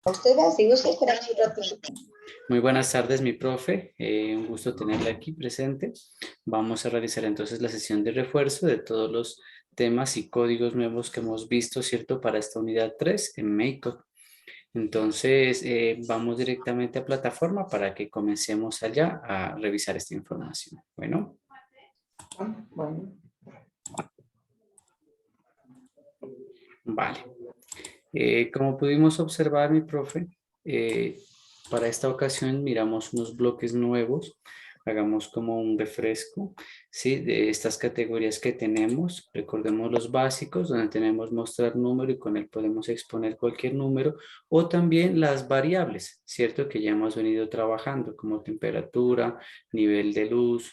Usted va, si gusta esperar un rato. Muy buenas tardes, mi profe. Un gusto tenerla aquí presente. Vamos a realizar entonces la sesión de refuerzo de todos los temas y códigos nuevos que hemos visto, ¿cierto? Para esta unidad 3 en Makeup. Entonces, vamos directamente a plataforma para que comencemos allá a revisar esta información. Bueno, Bueno, vale. Como pudimos observar, mi profe, para esta ocasión miramos unos bloques nuevos. Hagamos como un refresco, ¿sí? De estas categorías que tenemos. Recordemos los básicos, donde tenemos mostrar número y con él podemos exponer cualquier número. O también las variables, ¿cierto? Que ya hemos venido trabajando, como temperatura, nivel de luz,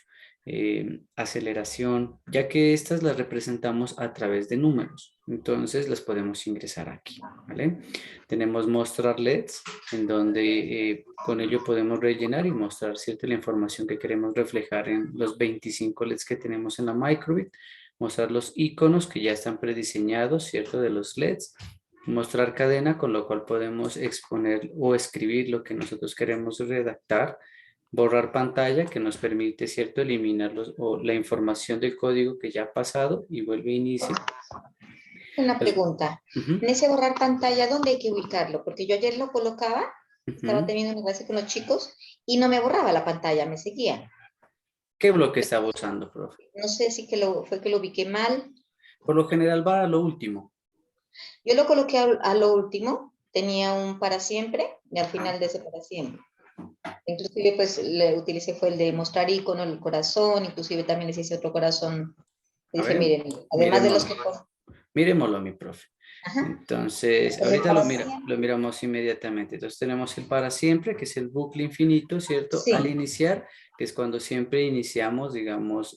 aceleración, ya que estas las representamos a través de números. Entonces las podemos ingresar aquí, ¿vale? Tenemos mostrar LEDs, en donde con ello podemos rellenar y mostrar, ¿cierto? La información que queremos reflejar en los 25 LEDs que tenemos en la Microbit. Mostrar los iconos que ya están prediseñados, ¿cierto? De los LEDs. Mostrar cadena, con lo cual podemos exponer o escribir lo que nosotros queremos redactar. Borrar pantalla, que nos permite, ¿cierto? Eliminar o la información del código que ya ha pasado y vuelve a inicio. una Los- pregunta. Ujú, En ese borrar pantalla, ¿dónde hay que ubicarlo? Porque yo ayer lo colocaba, estaba ujú. teniendo una clase con los chicos y no me borraba la pantalla, me seguía. ¿Qué bloque estaba usando, profe? No sé si fue que lo ubiqué mal. Por lo general va a lo último. Yo lo coloqué a lo último, tenía un para siempre y al Ajá. final de ese para siempre. Inclusive pues le utilicé fue el de mostrar icono, el corazón, inclusive también les hice otro corazón. A Dije, ver, miren, además de los miremoslo. que... Miremoslo, mi profe. Ajá, Entonces, el ahorita para siempre. lo miramos inmediatamente. Entonces tenemos el para siempre, que es el bucle infinito, ¿cierto? Al Sí, iniciar, que es cuando siempre iniciamos, digamos,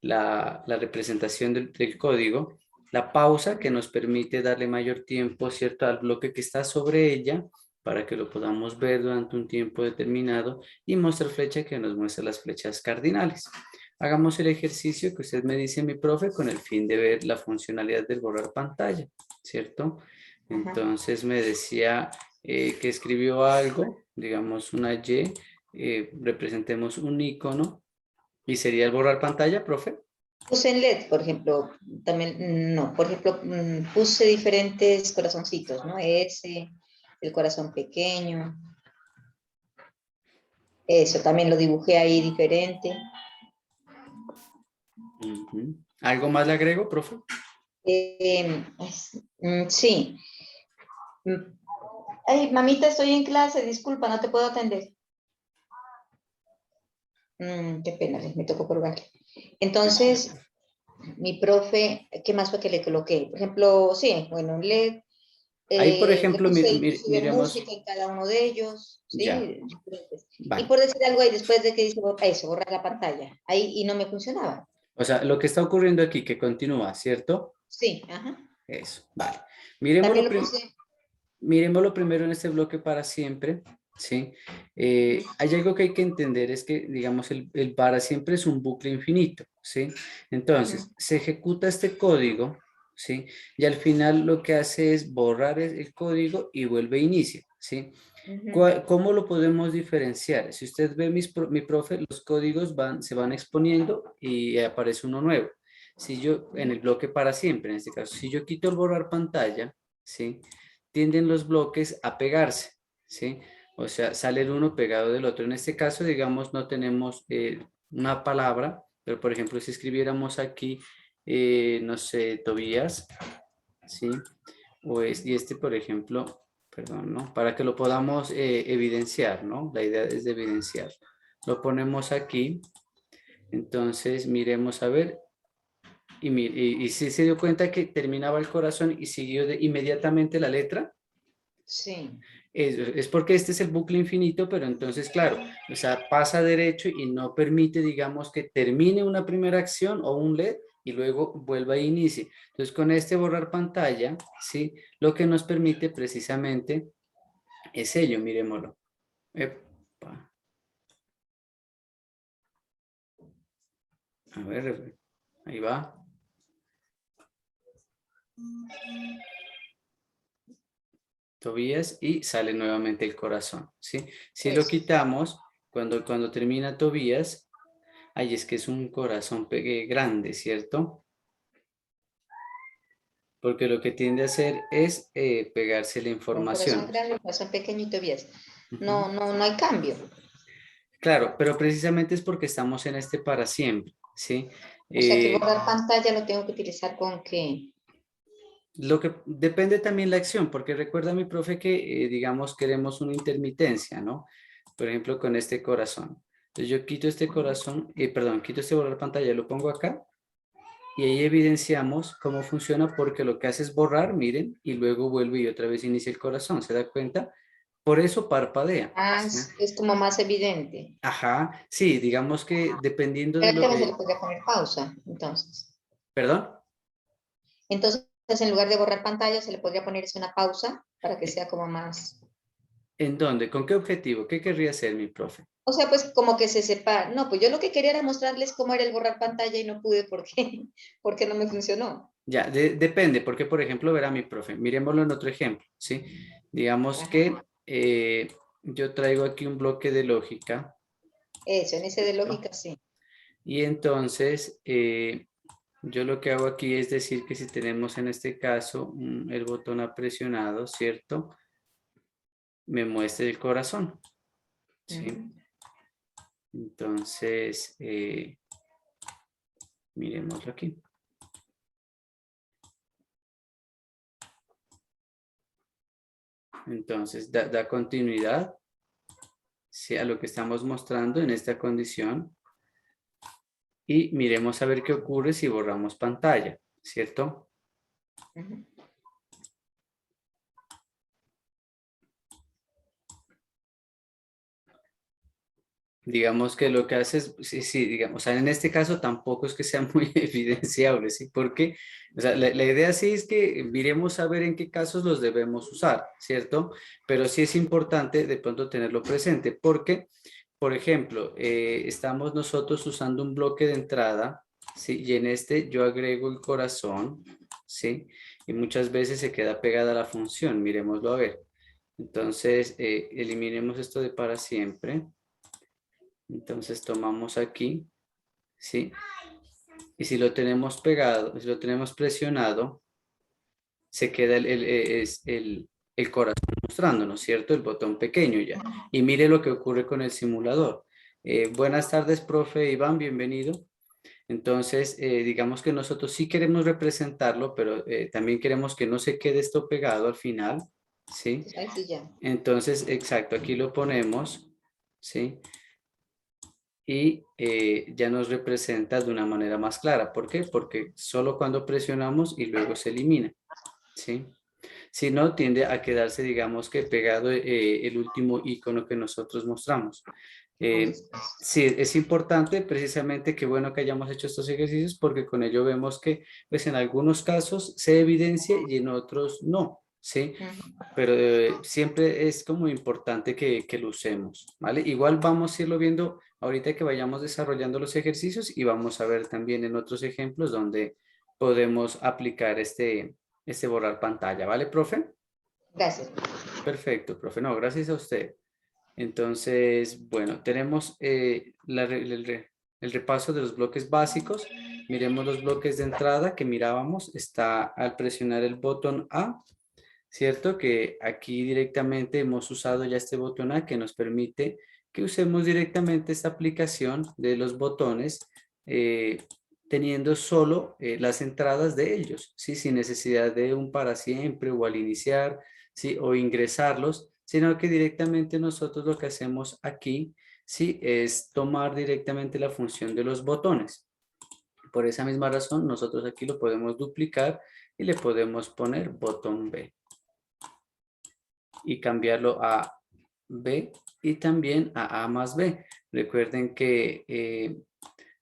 la representación del código. La pausa, que nos permite darle mayor tiempo, ¿cierto? Al bloque que está sobre ella, para que lo podamos ver durante un tiempo determinado. Y mostrar flecha, que nos muestra las flechas cardinales. Hagamos el ejercicio que usted me dice, mi profe, con el fin de ver la funcionalidad del borrar pantalla, ¿cierto? ajá. Entonces me decía que escribió algo, digamos una Y, representemos un icono y sería el borrar pantalla, profe. Puse en LED, por ejemplo, también, no, por ejemplo, puse diferentes corazoncitos, ¿no? Ese, el corazón pequeño, eso, también lo dibujé ahí diferente. Ujú. ¿Algo más le agrego, profe? Sí. Mm, Ay, mamita, estoy en clase, disculpa, no te puedo atender. Qué pena, me tocó colgar. Tranquilo, Entonces, profe. mi profe, ¿qué más fue que le coloqué? Por ejemplo, sí, bueno, un LED. Ahí, por Le ejemplo, puse inclusive miremos, música en cada uno de ellos, ya, ¿sí? Diferentes. Y vale. por decir algo ahí, después de que dice eso, borrar la pantalla, ahí y no me funcionaba. O sea, lo que está ocurriendo aquí, que continúa, ¿cierto? Sí, ajá. Eso, vale. También Miremoslo, lo puse, miremoslo primero en este bloque para siempre, ¿sí? Hay algo que hay que entender, es que, digamos, el para siempre es un bucle infinito, ¿sí? ujú, Entonces, se ejecuta este código, ¿sí? Y al final lo que hace es borrar el código y vuelve a inicio, ¿sí? ujú. ¿Cómo lo podemos diferenciar? Si usted ve mi profe, los códigos se van exponiendo y aparece uno nuevo. Si yo, en el bloque para siempre, en este caso, si yo quito el borrar pantalla, ¿sí? Tienden los bloques a pegarse, ¿sí? O sea, sale el uno pegado del otro. En este caso, digamos, no tenemos una palabra, pero por ejemplo, si escribiéramos aquí, no sé, Tobías, ¿sí? Y este, por ejemplo, perdón, ¿no? Para que lo podamos evidenciar, ¿no? La idea es de evidenciar. Lo ponemos aquí, entonces miremos a ver, y si se dio cuenta que terminaba el corazón y siguió inmediatamente la letra, Sí. es porque este es el bucle infinito, pero entonces, claro, o sea, pasa derecho y no permite, digamos, que termine una primera acción o un LED y luego vuelva a inicie. Entonces, con este borrar pantalla, ¿sí? Lo que nos permite precisamente es ello, miremoslo. Epa, a ver, ahí va. Tobías y sale nuevamente el corazón, ¿sí? Si lo Eso. quitamos, cuando termina Tobías, ahí es que es un corazón grande, ¿cierto? Porque lo que tiende a hacer es pegarse la Un corazón información. grande, un corazón pequeñito, vías. Ujú. No hay cambio. Claro, pero precisamente es porque estamos en este para siempre, ¿sí? O sea que el Eh, borrar pantalla lo tengo que utilizar con qué. Lo que depende también la acción, porque recuerda mi profe que, digamos, queremos una intermitencia, ¿no? Por ejemplo, con este corazón. Entonces yo quito este corazón, perdón, quito este borrar pantalla, lo pongo acá y ahí evidenciamos cómo funciona porque lo que hace es borrar, miren, y luego vuelve y otra vez inicia el corazón, ¿se da cuenta? Por eso parpadea, ¿sí? Es como más evidente. Ajá, sí, digamos que dependiendo de Pero lo... que se le podría poner pausa, entonces. ¿Perdón? Entonces, en lugar de borrar pantalla, se le podría poner una pausa para que sea como más. ¿En dónde? ¿Con qué objetivo? ¿Qué querría hacer mi profe? O sea, pues como que se sepa. No, pues yo lo que quería era mostrarles cómo era el borrar pantalla y no pude porque, porque no me funcionó. Ya, depende, porque por ejemplo, verá mi profe, miremoslo en otro ejemplo, ¿sí? Digamos Ajá. que yo traigo aquí un bloque de lógica, Eso, en ese de ¿cierto? lógica, sí. Y entonces yo lo que hago aquí es decir que si tenemos en este caso el botón apresionado, ¿cierto? Me muestra el corazón, ¿sí? Ujú. Entonces, miremoslo aquí. Entonces, da continuidad, ¿sí? A lo que estamos mostrando en esta condición. Y miremos a ver qué ocurre si borramos pantalla, ¿cierto? Ujú. Digamos que lo que hace es, sí, sí, digamos, o sea, en este caso tampoco es que sea muy evidenciable, ¿sí? Porque, o sea, la idea sí es que miremos a ver en qué casos los debemos usar, ¿cierto? Pero sí es importante de pronto tenerlo presente, porque, por ejemplo, estamos nosotros usando un bloque de entrada, ¿sí? Y en este yo agrego el corazón, ¿sí? Y muchas veces se queda pegada la función, miremoslo a ver. Entonces, eliminemos esto de para siempre. Entonces tomamos aquí, ¿sí? Y si lo tenemos pegado, si lo tenemos presionado, se queda el corazón mostrándonos, ¿cierto? El botón pequeño ya. Y mire lo que ocurre con el simulador. Buenas tardes, profe Iván, bienvenido. Entonces, digamos que nosotros sí queremos representarlo, pero también queremos que no se quede esto pegado al final, ¿sí? Ahí sí ya. Entonces, exacto, aquí lo ponemos, ¿sí? Y ya nos representa de una manera más clara. ¿Por qué? Porque solo cuando presionamos y luego se elimina, ¿sí? Si no, tiende a quedarse, digamos que pegado el último icono que nosotros mostramos. Un Eh, espacio. sí, es importante precisamente que bueno que hayamos hecho estos ejercicios porque con ello vemos que pues en algunos casos se evidencia y en otros no, ¿sí? Ujú. Pero siempre es como importante que lo usemos, ¿vale? Igual vamos a irlo viendo ahorita que vayamos desarrollando los ejercicios y vamos a ver también en otros ejemplos donde podemos aplicar este borrar pantalla, ¿vale, profe? Gracias. Perfecto, profe. No, gracias a usted. Entonces, bueno, tenemos el repaso de los bloques básicos. Miremos los bloques de entrada que mirábamos. Está al presionar el botón A, ¿cierto? Que aquí directamente hemos usado ya este botón A que nos permite que usemos directamente esta aplicación de los botones eh, teniendo solo las entradas de ellos, ¿sí? Sin necesidad de un para siempre o al iniciar, ¿sí? O ingresarlos, sino que directamente nosotros lo que hacemos aquí, ¿sí? Es tomar directamente la función de los botones. Por esa misma razón, nosotros aquí lo podemos duplicar y le podemos poner botón B y cambiarlo a B y también a A más B. Recuerden que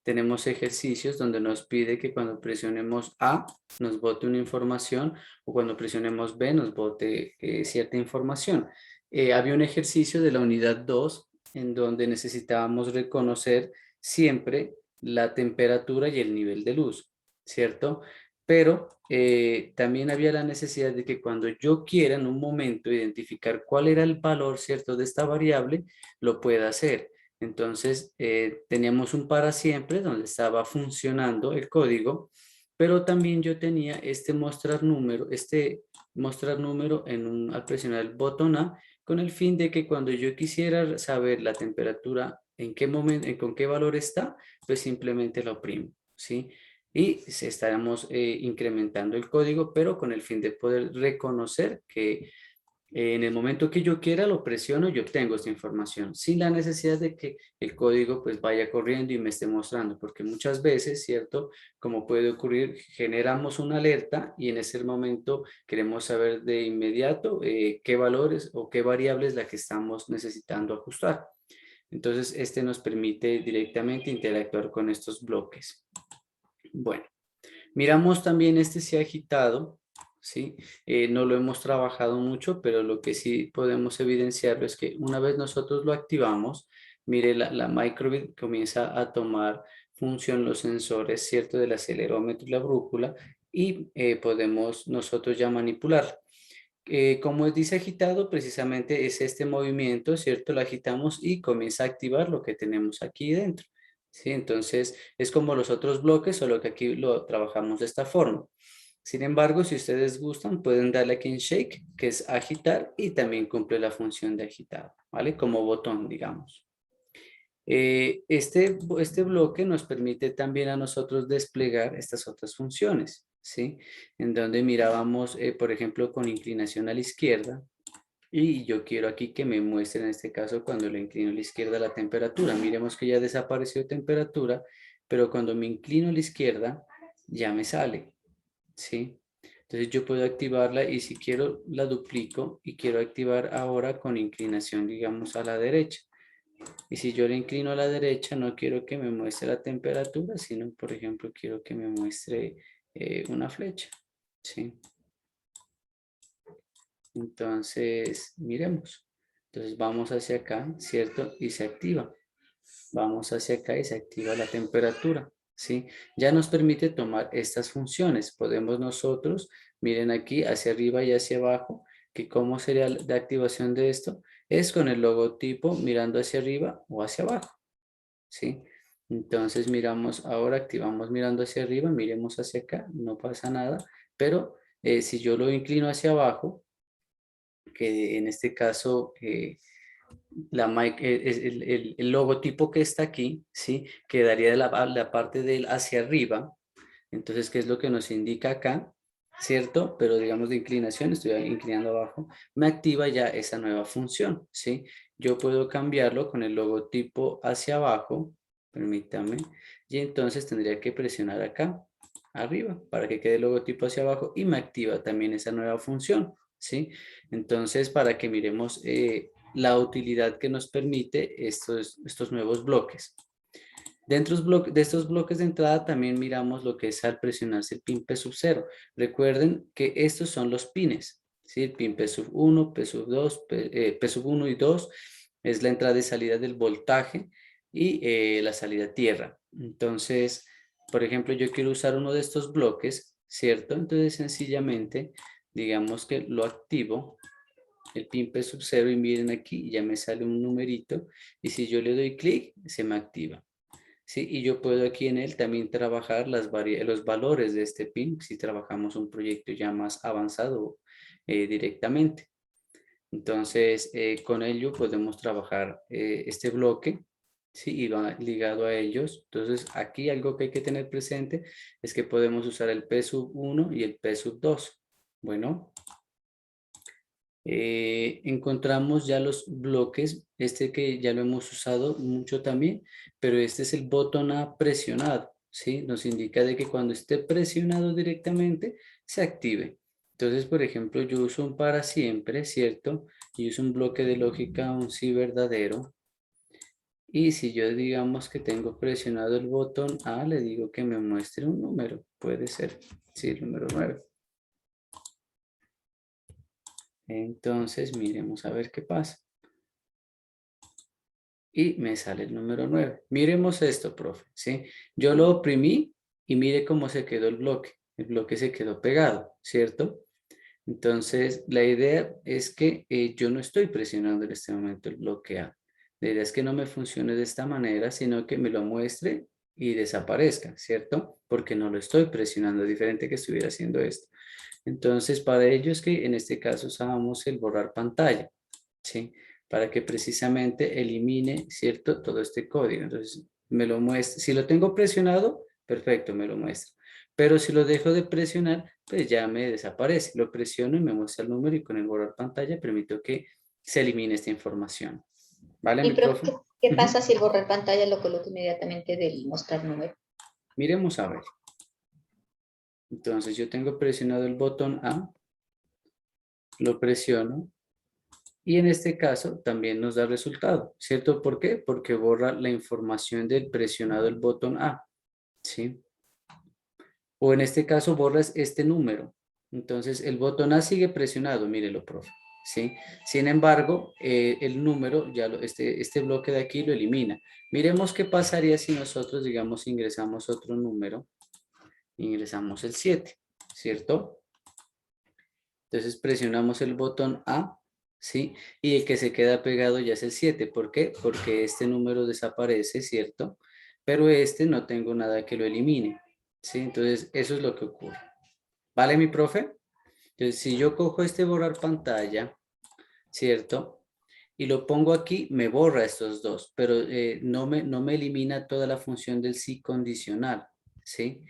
tenemos ejercicios donde nos pide que cuando presionemos A nos bote una información o cuando presionemos B nos bote cierta información. Había un ejercicio de la unidad 2 en donde necesitábamos reconocer siempre la temperatura y el nivel de luz, ¿cierto? pero también había la necesidad de que cuando yo quiera en un momento identificar cuál era el valor, ¿cierto?, de esta variable, lo pueda hacer. Entonces, teníamos un para siempre donde estaba funcionando el código, pero también yo tenía este mostrar número al presionar el botón A, con el fin de que cuando yo quisiera saber la temperatura, en qué momento, con qué valor está, pues simplemente lo oprimo, ¿sí? Y estaremos incrementando el código, pero con el fin de poder reconocer que en el momento que yo quiera lo presiono y obtengo esta información, sin la necesidad de que el código pues vaya corriendo y me esté mostrando, porque muchas veces, ¿cierto? Como puede ocurrir, generamos una alerta y en ese momento queremos saber de inmediato qué valores o qué variable es la que estamos necesitando ajustar. Entonces, este nos permite directamente interactuar con estos bloques. Bueno, miramos también este se ha agitado, ¿sí? No lo hemos trabajado mucho, pero lo que sí podemos evidenciarlo es que una vez nosotros lo activamos, mire, la microbit comienza a tomar función los sensores, ¿cierto? Del acelerómetro y la brújula y podemos nosotros ya manipular. Como dice agitado, precisamente es este movimiento, ¿cierto? Lo agitamos y comienza a activar lo que tenemos aquí dentro, ¿sí? Entonces, es como los otros bloques, solo que aquí lo trabajamos de esta forma. Sin embargo, si ustedes gustan, pueden darle aquí en Shake, que es agitar, y también cumple la función de agitado, ¿vale? Como botón, digamos. Este bloque nos permite también a nosotros desplegar estas otras funciones, ¿sí? En donde mirábamos, por ejemplo, con inclinación a la izquierda, y yo quiero aquí que me muestre en este caso cuando lo inclino a la izquierda la temperatura. Miremos que ya desapareció temperatura, pero cuando me inclino a la izquierda ya me sale, ¿sí? Entonces yo puedo activarla y si quiero la duplico y quiero activar ahora con inclinación, digamos, a la derecha. Y si yo le inclino a la derecha, no quiero que me muestre la temperatura, sino, por ejemplo, quiero que me muestre una flecha, ¿sí? Entonces, miremos. Entonces vamos hacia acá, ¿cierto? Y se activa. Vamos hacia acá y se activa la temperatura, ¿sí? Ya nos permite tomar estas funciones. Podemos nosotros, miren aquí, hacia arriba y hacia abajo, que cómo sería la activación de esto, es con el logotipo mirando hacia arriba o hacia abajo, ¿sí? Entonces miramos, ahora activamos mirando hacia arriba, miremos hacia acá, no pasa nada, pero si yo lo inclino hacia abajo, que en este caso es el logotipo que está aquí, ¿sí? Quedaría de la parte del hacia arriba. Entonces, ¿qué es lo que nos indica acá? ¿Cierto? Pero digamos de inclinación, estoy inclinando abajo, me activa ya esa nueva función, ¿sí? Yo puedo cambiarlo con el logotipo hacia abajo, permítame, y entonces tendría que presionar acá, arriba, para que quede el logotipo hacia abajo y me activa también esa nueva función, ¿sí? Entonces, para que miremos la utilidad que nos permite estos nuevos bloques. Dentro de estos bloques de entrada también miramos lo que es al presionarse el pin P sub 0. Recuerden que estos son los pines, ¿sí? El pin P sub 1, P sub 2, P sub 1 y 2 es la entrada y salida del voltaje y la salida a tierra. Entonces, por ejemplo, yo quiero usar uno de estos bloques, ¿cierto? Entonces, sencillamente, digamos que lo activo, el pin P sub 0 y miren aquí, ya me sale un numerito y si yo le doy clic, se me activa. Sí, y yo puedo aquí en él también trabajar los valores de este pin si trabajamos un proyecto ya más avanzado directamente. Entonces, con ello podemos trabajar este bloque, ¿sí? Y va ligado a ellos. Entonces, aquí algo que hay que tener presente es que podemos usar el P sub 1 y el P sub 2. Bueno, encontramos ya los bloques, este que ya lo hemos usado mucho también, pero este es el botón A presionado, ¿sí? Nos indica de que cuando esté presionado directamente se active. Entonces, por ejemplo, yo uso un para siempre, ¿cierto? Y uso un bloque de lógica, un sí verdadero. Y si yo digamos que tengo presionado el botón A, le digo que me muestre un número, puede ser, sí, el número 9. Entonces, miremos a ver qué pasa. Y me sale el número 9. Miremos esto, profe, ¿sí? Yo lo oprimí y mire cómo se quedó el bloque. el bloque se quedó pegado, ¿cierto? Entonces, la idea es que yo no estoy presionando en este momento el bloque A. La idea es que no me funcione de esta manera, sino que me lo muestre y desaparezca, ¿cierto? Porque no lo estoy presionando, diferente que estuviera haciendo esto. Entonces, para ello es que en este caso usábamos el borrar pantalla, ¿sí? Para que precisamente elimine, ¿cierto? Todo este código. Entonces, me lo muestra. Si lo tengo presionado, perfecto, me lo muestra. Pero si lo dejo de presionar, pues ya me desaparece. Lo presiono y me muestra el número y con el borrar pantalla permito que se elimine esta información. ¿Vale, Y mi profe, profe? ¿qué Ujú. pasa si el borrar pantalla lo coloco inmediatamente del mostrar número? Miremos a ver. Entonces yo tengo presionado el botón A, lo presiono y en este caso también nos da resultado, ¿cierto? ¿Por qué? Porque borra la información del presionado el botón A, ¿sí? O en este caso borras este número. Entonces el botón A sigue presionado, mírelo, profe, ¿sí? Sin embargo, el número, este bloque de aquí lo elimina. Miremos qué pasaría si nosotros, digamos, ingresamos otro número, ingresamos el 7, ¿cierto? Entonces presionamos el botón A, ¿sí? Y el que se queda pegado ya es el 7. ¿Por qué? Porque este número desaparece, ¿cierto? Pero este no tengo nada que lo elimine, ¿sí? Entonces eso es lo que ocurre. ¿Vale, mi profe? Entonces si yo cojo este borrar pantalla, ¿cierto? Y lo pongo aquí, me borra estos dos, pero no me elimina toda la función del sí condicional, ¿sí?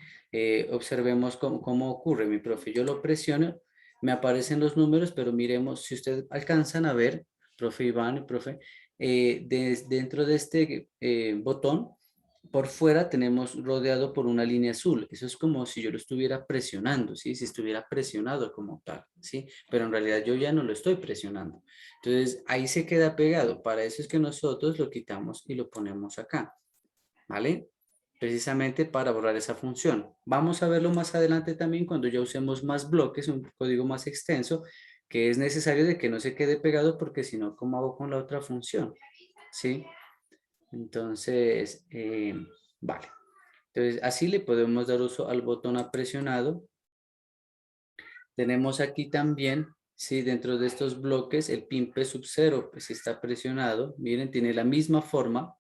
Observemos cómo ocurre, mi profe. Yo lo presiono, me aparecen los números, pero miremos, si ustedes alcanzan a ver, profe Iván y profe, dentro de este botón, por fuera tenemos rodeado por una línea azul. Eso es como si yo lo estuviera presionando, ¿sí? Si estuviera presionado como tal, ¿sí? Pero en realidad yo ya no lo estoy presionando. Entonces, ahí se queda pegado. Para eso es que nosotros lo quitamos y lo ponemos acá, ¿vale? Precisamente para borrar esa función. Vamos a verlo más adelante también cuando ya usemos más bloques, un código más extenso, que es necesario de que no se quede pegado porque si no, ¿cómo hago con la otra función? ¿Sí? Entonces, vale. Entonces, así le podemos dar uso al botón apresionado. Tenemos aquí también, sí, dentro de estos bloques, el pin P sub 0, pues está presionado. Miren, tiene la misma forma.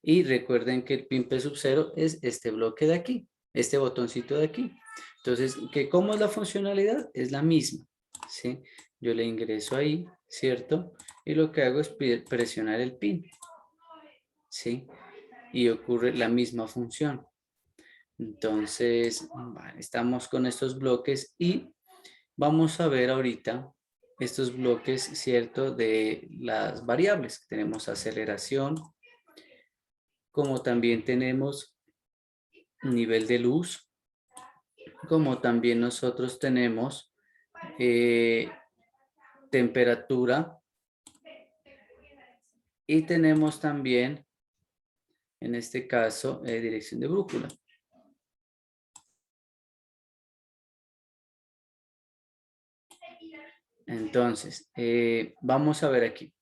Y recuerden que el pin P sub 0 es este bloque de aquí, este botoncito de aquí. Entonces, ¿cómo es la funcionalidad? Es la misma, ¿sí? Yo le ingreso ahí, ¿cierto? Y lo que hago es presionar el pin, ¿sí? Y ocurre la misma función. Entonces, vale, estamos con estos bloques y vamos a ver ahorita estos bloques, ¿cierto? De las variables. Tenemos aceleración, como también tenemos nivel de luz, como también nosotros tenemos eh, temperatura y tenemos también, en este caso, dirección de brújula. Entonces, vamos a ver aquí.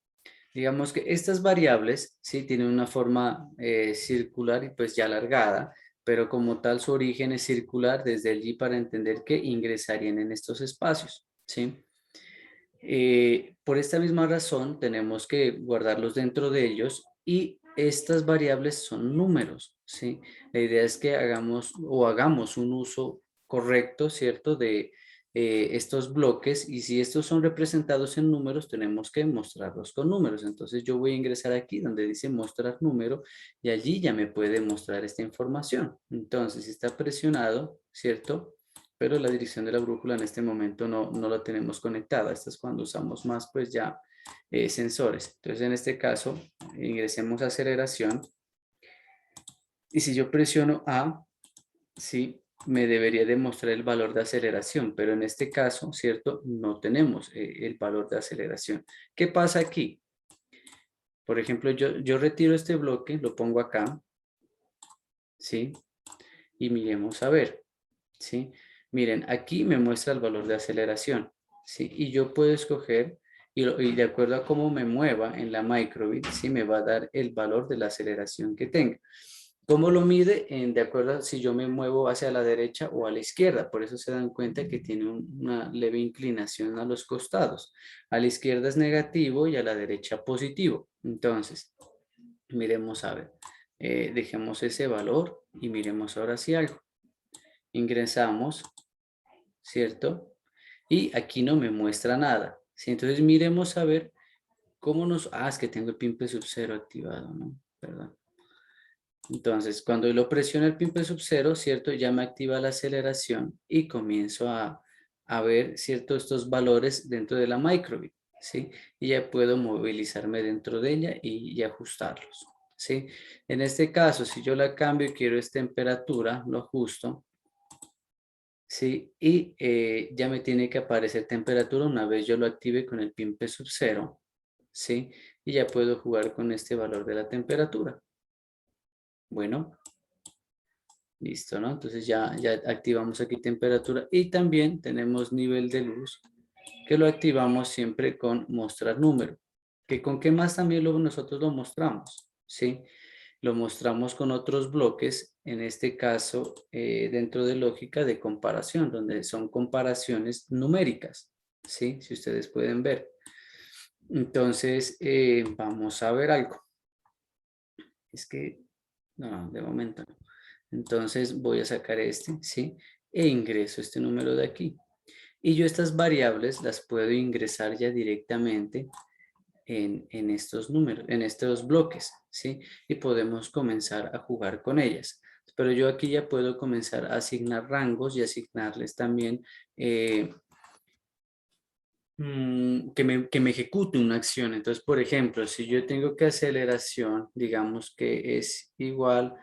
Digamos que estas variables, sí, tienen una forma circular y pues ya alargada, pero como tal su origen es circular desde allí para entender que ingresarían en estos espacios, ¿sí? Por esta misma razón tenemos que guardarlos dentro de ellos y estas variables son números, ¿sí? La idea es que hagamos un uso correcto, ¿cierto? De estos bloques y si estos son representados en números tenemos que mostrarlos con números. Entonces yo voy a ingresar aquí donde dice mostrar número y allí ya me puede mostrar esta información. Entonces si está presionado, ¿cierto? Pero la dirección de la brújula en este momento no la tenemos conectada. Esto es cuando usamos más pues ya sensores. Entonces en este caso ingresemos a aceleración y si yo presiono A, sí, me debería demostrar el valor de aceleración, pero en este caso, ¿cierto? No tenemos el valor de aceleración. ¿Qué pasa aquí? Por ejemplo, yo retiro este bloque, lo pongo acá, ¿sí? Y miremos a ver, ¿sí? Miren, aquí me muestra el valor de aceleración, ¿sí? Y yo puedo escoger, y de acuerdo a cómo me mueva en la microbit, ¿sí? Me va a dar el valor de la aceleración que tenga. ¿Cómo lo mide? De acuerdo a si yo me muevo hacia la derecha o a la izquierda. Por eso se dan cuenta que tiene una leve inclinación a los costados. A la izquierda es negativo y a la derecha positivo. Entonces, miremos a ver. Dejemos ese valor y miremos ahora si algo. Ingresamos, ¿cierto? Y aquí no me muestra nada. ¿Sí? Entonces miremos a ver cómo nos... Ah, es que tengo el pin sub 0 activado, ¿no? Perdón. Entonces, cuando lo presiono el pin sub 0, ¿cierto? Ya me activa la aceleración y comienzo a ver, ¿cierto? Estos valores dentro de la microbit, ¿sí? Y ya puedo movilizarme dentro de ella y ajustarlos, ¿sí? En este caso, si yo la cambio y quiero es temperatura, lo ajusto, ¿sí? Y ya me tiene que aparecer temperatura una vez yo lo active con el pin sub 0, ¿sí? Y ya puedo jugar con este valor de la temperatura. Bueno, listo, ¿no? Entonces ya activamos aquí temperatura y también tenemos nivel de luz que lo activamos siempre con mostrar número. ¿Que con qué más también nosotros lo mostramos? ¿Sí? Lo mostramos con otros bloques, en este caso dentro de lógica de comparación, donde son comparaciones numéricas, ¿sí? Si ustedes pueden ver. Entonces, vamos a ver algo. Es que, no, de momento no. Entonces voy a sacar este, ¿sí? E ingreso este número de aquí. Y yo estas variables las puedo ingresar ya directamente en estos números, en estos bloques, ¿sí? Y podemos comenzar a jugar con ellas. Pero yo aquí ya puedo comenzar a asignar rangos y asignarles también que me ejecute una acción. Entonces, por ejemplo, si yo tengo que aceleración, digamos que es igual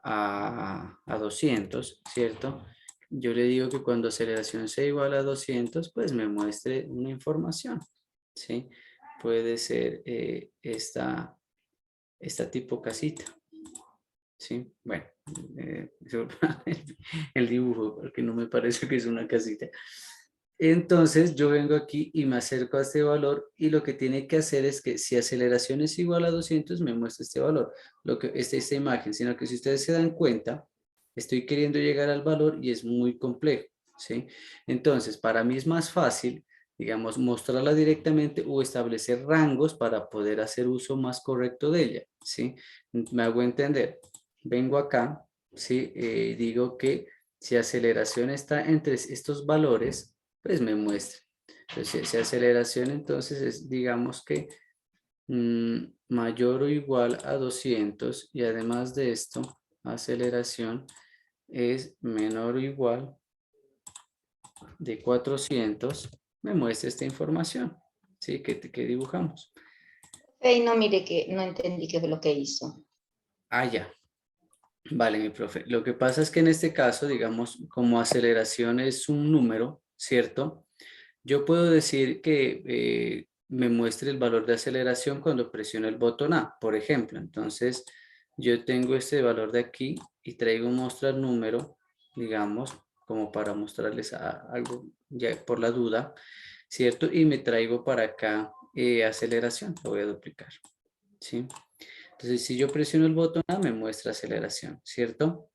a 200, ¿cierto? Yo le digo que cuando aceleración sea igual a 200, pues me muestre una información, ¿sí? Puede ser esta tipo casita, ¿sí? Bueno, el dibujo, porque no me parece que es una casita. Entonces yo vengo aquí y me acerco a este valor y lo que tiene que hacer es que si aceleración es igual a 200 me muestra este valor, esta imagen, sino que si ustedes se dan cuenta, estoy queriendo llegar al valor y es muy complejo, ¿sí? Entonces para mí es más fácil, digamos, mostrarla directamente o establecer rangos para poder hacer uso más correcto de ella, ¿sí? Me hago entender. Vengo acá, ¿sí? Digo que si aceleración está entre estos valores, pues me muestra. Entonces, si aceleración entonces es, digamos que mayor o igual a 200 y además de esto, aceleración es menor o igual de 400, me muestra esta información, ¿sí? Que dibujamos. Y no, mire que no entendí qué fue lo que hizo. Ah, ya. Vale, mi profe. Lo que pasa es que en este caso, digamos, como aceleración es un número, ¿cierto? Yo puedo decir que me muestre el valor de aceleración cuando presiono el botón A, por ejemplo. Entonces, yo tengo este valor de aquí y traigo mostrar número, digamos, como para mostrarles algo ya por la duda, ¿cierto? Y me traigo para acá aceleración, lo voy a duplicar, ¿sí? Entonces, si yo presiono el botón A, me muestra aceleración, ¿cierto?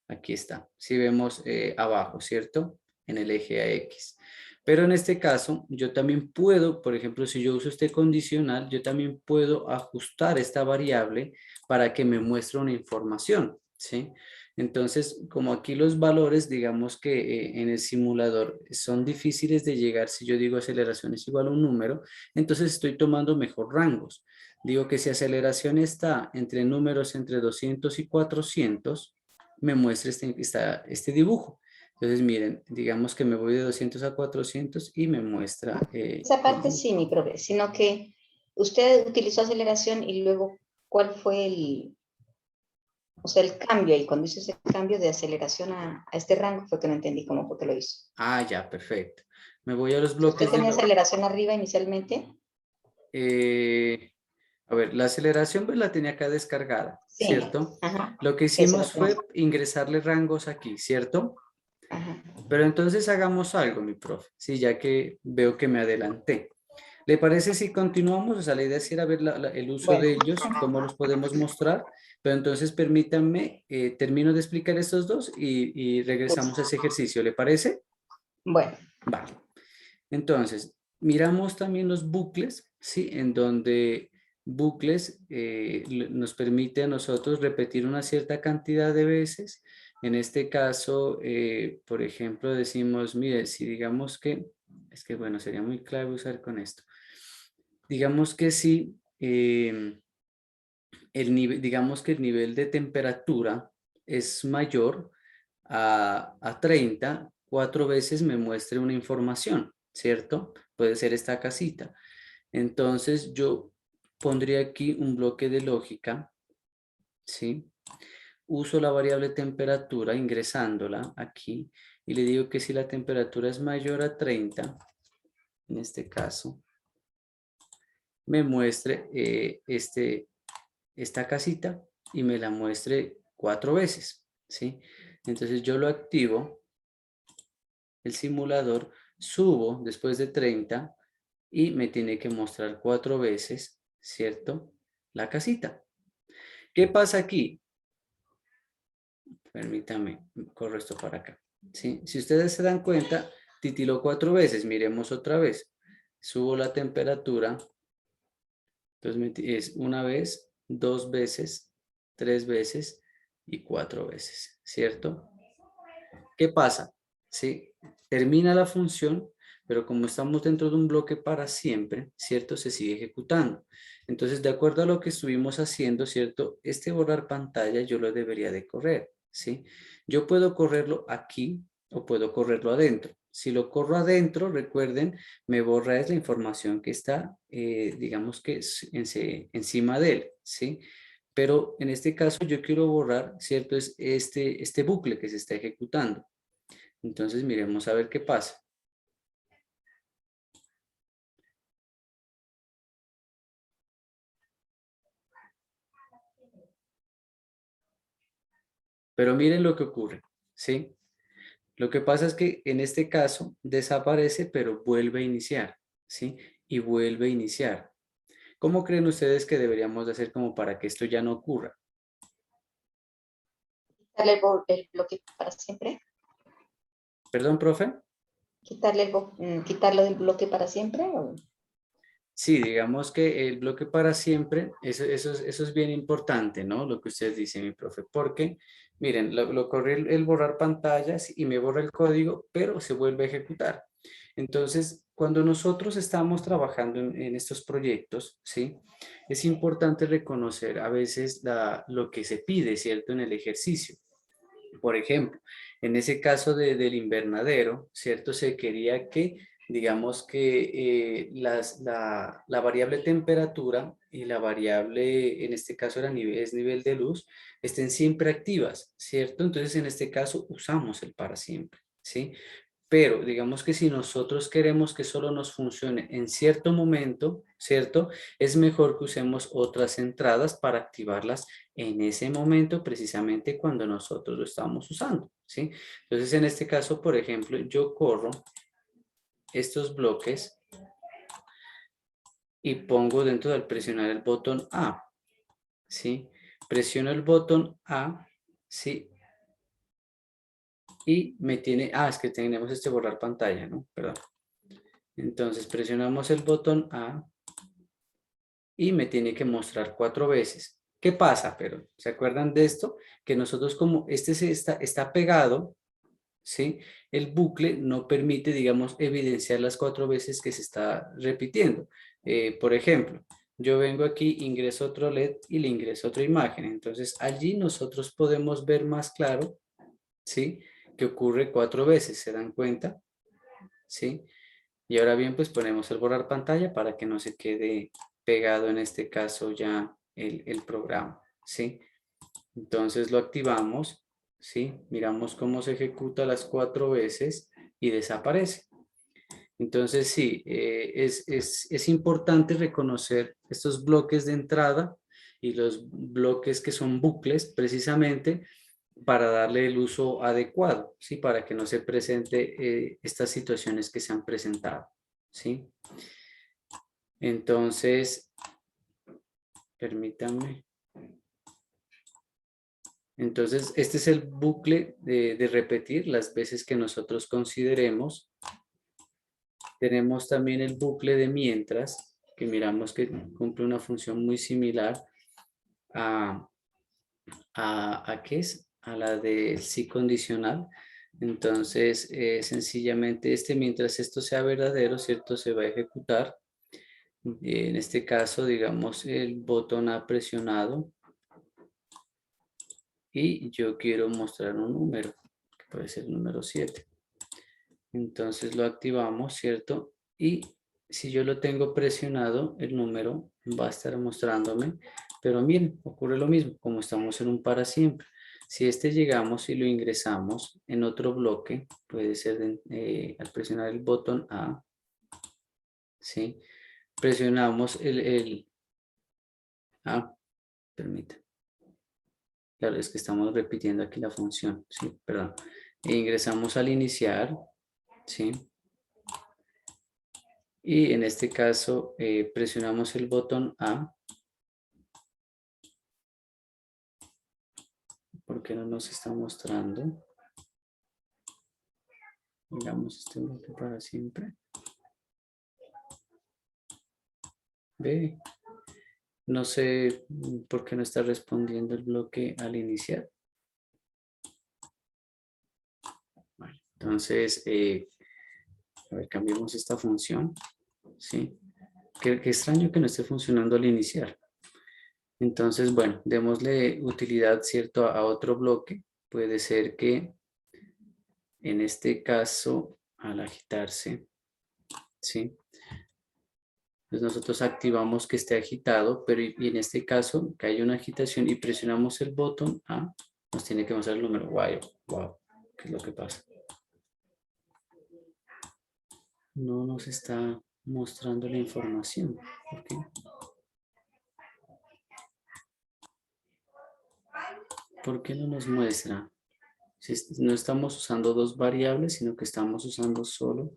Aquí está. Si vemos abajo, ¿cierto? En el eje AX. Pero en este caso, yo también puedo, por ejemplo, si yo uso este condicional, yo también puedo ajustar esta variable para que me muestre una información, ¿sí? Entonces, como aquí los valores, digamos que en el simulador son difíciles de llegar, si yo digo aceleración es igual a un número, entonces estoy tomando mejor rangos. Digo que si aceleración está entre números entre 200 y 400, me muestra este dibujo. Entonces, miren, digamos que me voy de 200 a 400 y me muestra Esa el parte dibujo. sí, mi profe, sino que usted utilizó aceleración y luego, ¿cuál fue o sea, el cambio ahí? Cuando hizo ese cambio de aceleración a este rango, fue que no entendí cómo fue que lo hizo. Ah, ya, perfecto. Me voy a los Si usted bloques de tenía lo... aceleración arriba inicialmente, eh, a ver, la aceleración pues la tenía acá descargada, sí, ¿cierto? ajá, Lo que eso lo hicimos tengo. fue ingresarle rangos aquí, ¿cierto? Ajá. Pero entonces hagamos algo, mi profe, sí, ya que veo que me adelanté. ¿Le parece si continuamos? O sea, la idea es ir a ver el uso Bueno, de ellos, cómo los podemos mostrar, pero entonces permítanme, termino de explicar estos dos y regresamos a ese ejercicio, ¿le parece? bueno, Vale. Entonces, miramos también los bucles, ¿sí? En donde bucles nos permite a nosotros repetir una cierta cantidad de veces. En este caso, por ejemplo, decimos, mire, si digamos que, es que bueno, sería muy clave usar con esto. Digamos que si digamos que el nivel de temperatura es mayor a 30, 4 veces me muestre una información, ¿cierto? Puede ser esta casita. Entonces yo pondría aquí un bloque de lógica, ¿sí? Uso la variable temperatura ingresándola aquí y le digo que si la temperatura es mayor a 30, en este caso, me muestre esta casita y me la muestre 4 veces, ¿sí? Entonces yo lo activo, el simulador, subo después de 30 y me tiene que mostrar 4 veces, ¿cierto? La casita. ¿Qué pasa aquí? Permítame, corro esto para acá, ¿sí? Si ustedes se dan cuenta, titiló 4 veces, miremos otra vez. Subo la temperatura, entonces es una vez, 2 veces, 3 veces y 4 veces, ¿cierto? ¿Qué pasa? Sí, termina la función, pero como estamos dentro de un bloque para siempre, ¿cierto? Se sigue ejecutando. Entonces, de acuerdo a lo que estuvimos haciendo, ¿cierto? Este borrar pantalla yo lo debería de correr, ¿sí? Yo puedo correrlo aquí o puedo correrlo adentro. Si lo corro adentro, recuerden, me borra es la información que está, digamos que encima de él, ¿sí? Pero en este caso yo quiero borrar, ¿cierto? Es este bucle que se está ejecutando. Entonces miremos a ver qué pasa. Pero miren lo que ocurre, ¿sí? Lo que pasa es que en este caso desaparece, pero vuelve a iniciar, ¿sí? Y vuelve a iniciar. ¿Cómo creen ustedes que deberíamos de hacer como para que esto ya no ocurra? quitarle el bloque para siempre. ¿Perdón, profe? Quitarlo del bloque para siempre. Sí, digamos que el bloque para siempre, eso es bien importante, ¿no? Lo que usted dice, mi profe, porque, miren, lo corre el borrar pantallas y me borra el código, pero se vuelve a ejecutar. Entonces, cuando nosotros estamos trabajando en estos proyectos, ¿sí? Es importante reconocer a veces lo que se pide, ¿cierto? En el ejercicio. Por ejemplo, en ese caso del invernadero, ¿cierto? Se quería que, digamos que la variable temperatura y la variable, en este caso es nivel de luz, estén siempre activas, ¿cierto? Entonces, en este caso, usamos el para siempre, ¿sí? Pero digamos que si nosotros queremos que solo nos funcione en cierto momento, ¿cierto? Es mejor que usemos otras entradas para activarlas en ese momento, precisamente cuando nosotros lo estamos usando, ¿sí? Entonces, en este caso, por ejemplo, yo corro estos bloques y pongo dentro del presionar el botón A, ¿sí? Presiono el botón A, ¿sí? Y me tiene, es que tenemos este borrar pantalla, ¿no? Perdón. Entonces presionamos el botón A y me tiene que mostrar 4 veces. ¿Qué pasa? Pero, ¿se acuerdan de esto? Que nosotros como está pegado, ¿sí? El bucle no permite, digamos, evidenciar las 4 veces que se está repitiendo. Por ejemplo, yo vengo aquí, ingreso otro LED y le ingreso otra imagen. Entonces, allí nosotros podemos ver más claro, ¿sí? Que ocurre 4 veces, ¿se dan cuenta? ¿Sí? Y ahora bien, pues ponemos el borrar pantalla para que no se quede pegado en este caso ya el programa, ¿sí? Entonces lo activamos, ¿sí? Miramos cómo se ejecuta las 4 veces y desaparece. Entonces sí, es importante reconocer estos bloques de entrada y los bloques que son bucles precisamente para darle el uso adecuado, ¿sí? Para que no se presente estas situaciones que se han presentado, ¿sí? Entonces, permítanme. Entonces, este es el bucle de repetir las veces que nosotros consideremos. Tenemos también el bucle de mientras, que miramos que cumple una función muy similar a ¿qué es? A la del sí condicional. Entonces, sencillamente mientras esto sea verdadero, ¿cierto? Se va a ejecutar. En este caso, digamos, el botón A presionado. Y yo quiero mostrar un número, que puede ser el número 7. Entonces lo activamos, ¿cierto? Y si yo lo tengo presionado, el número va a estar mostrándome. Pero miren, ocurre lo mismo, como estamos en un para siempre. Si llegamos y lo ingresamos en otro bloque, puede ser al presionar el botón A, ¿sí? Presionamos permítanme. Claro, es que estamos repitiendo aquí la función, sí, perdón. Ingresamos al iniciar, ¿sí? Y en este caso presionamos el botón A. ¿Por qué no nos está mostrando? Miramos este bloque para siempre. Ve. No sé por qué no está respondiendo el bloque al iniciar. Bueno, entonces, a ver, cambiemos esta función. ¿Sí? Qué extraño que no esté funcionando al iniciar. Entonces, bueno, démosle utilidad, ¿cierto? A otro bloque. Puede ser que en este caso, al agitarse, ¿sí? Pues nosotros activamos que esté agitado, pero y en este caso, que haya una agitación y presionamos el botón A, nos tiene que mostrar el número. Wow, ¿qué es lo que pasa? No nos está mostrando la información. ¿Por qué? ¿Por qué no nos muestra? Si no estamos usando dos variables, sino que estamos usando solo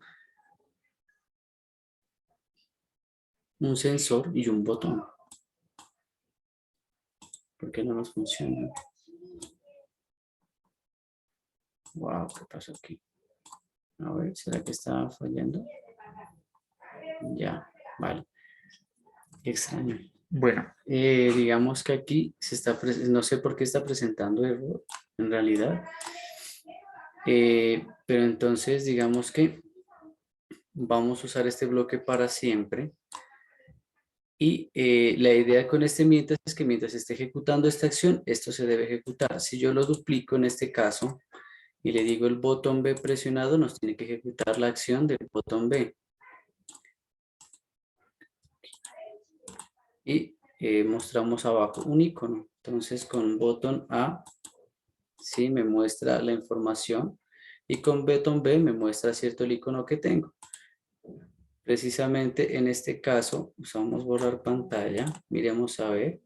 un sensor y un botón. ¿Por qué no nos funciona? Wow, ¿qué pasó aquí? A ver, ¿será que está fallando? Ya, vale. Qué extraño. Bueno, digamos que aquí no sé por qué está presentando error, en realidad. Pero entonces, digamos que vamos a usar este bloque para siempre. Y la idea con este mientras es que mientras esté ejecutando esta acción, esto se debe ejecutar. Si yo lo duplico en este caso y le digo el botón B presionado, nos tiene que ejecutar la acción del botón B. Y mostramos abajo un icono. Entonces con botón A, sí, me muestra la información. Y con botón B me muestra cierto el icono que tengo. Precisamente en este caso usamos borrar pantalla. Miremos a ver.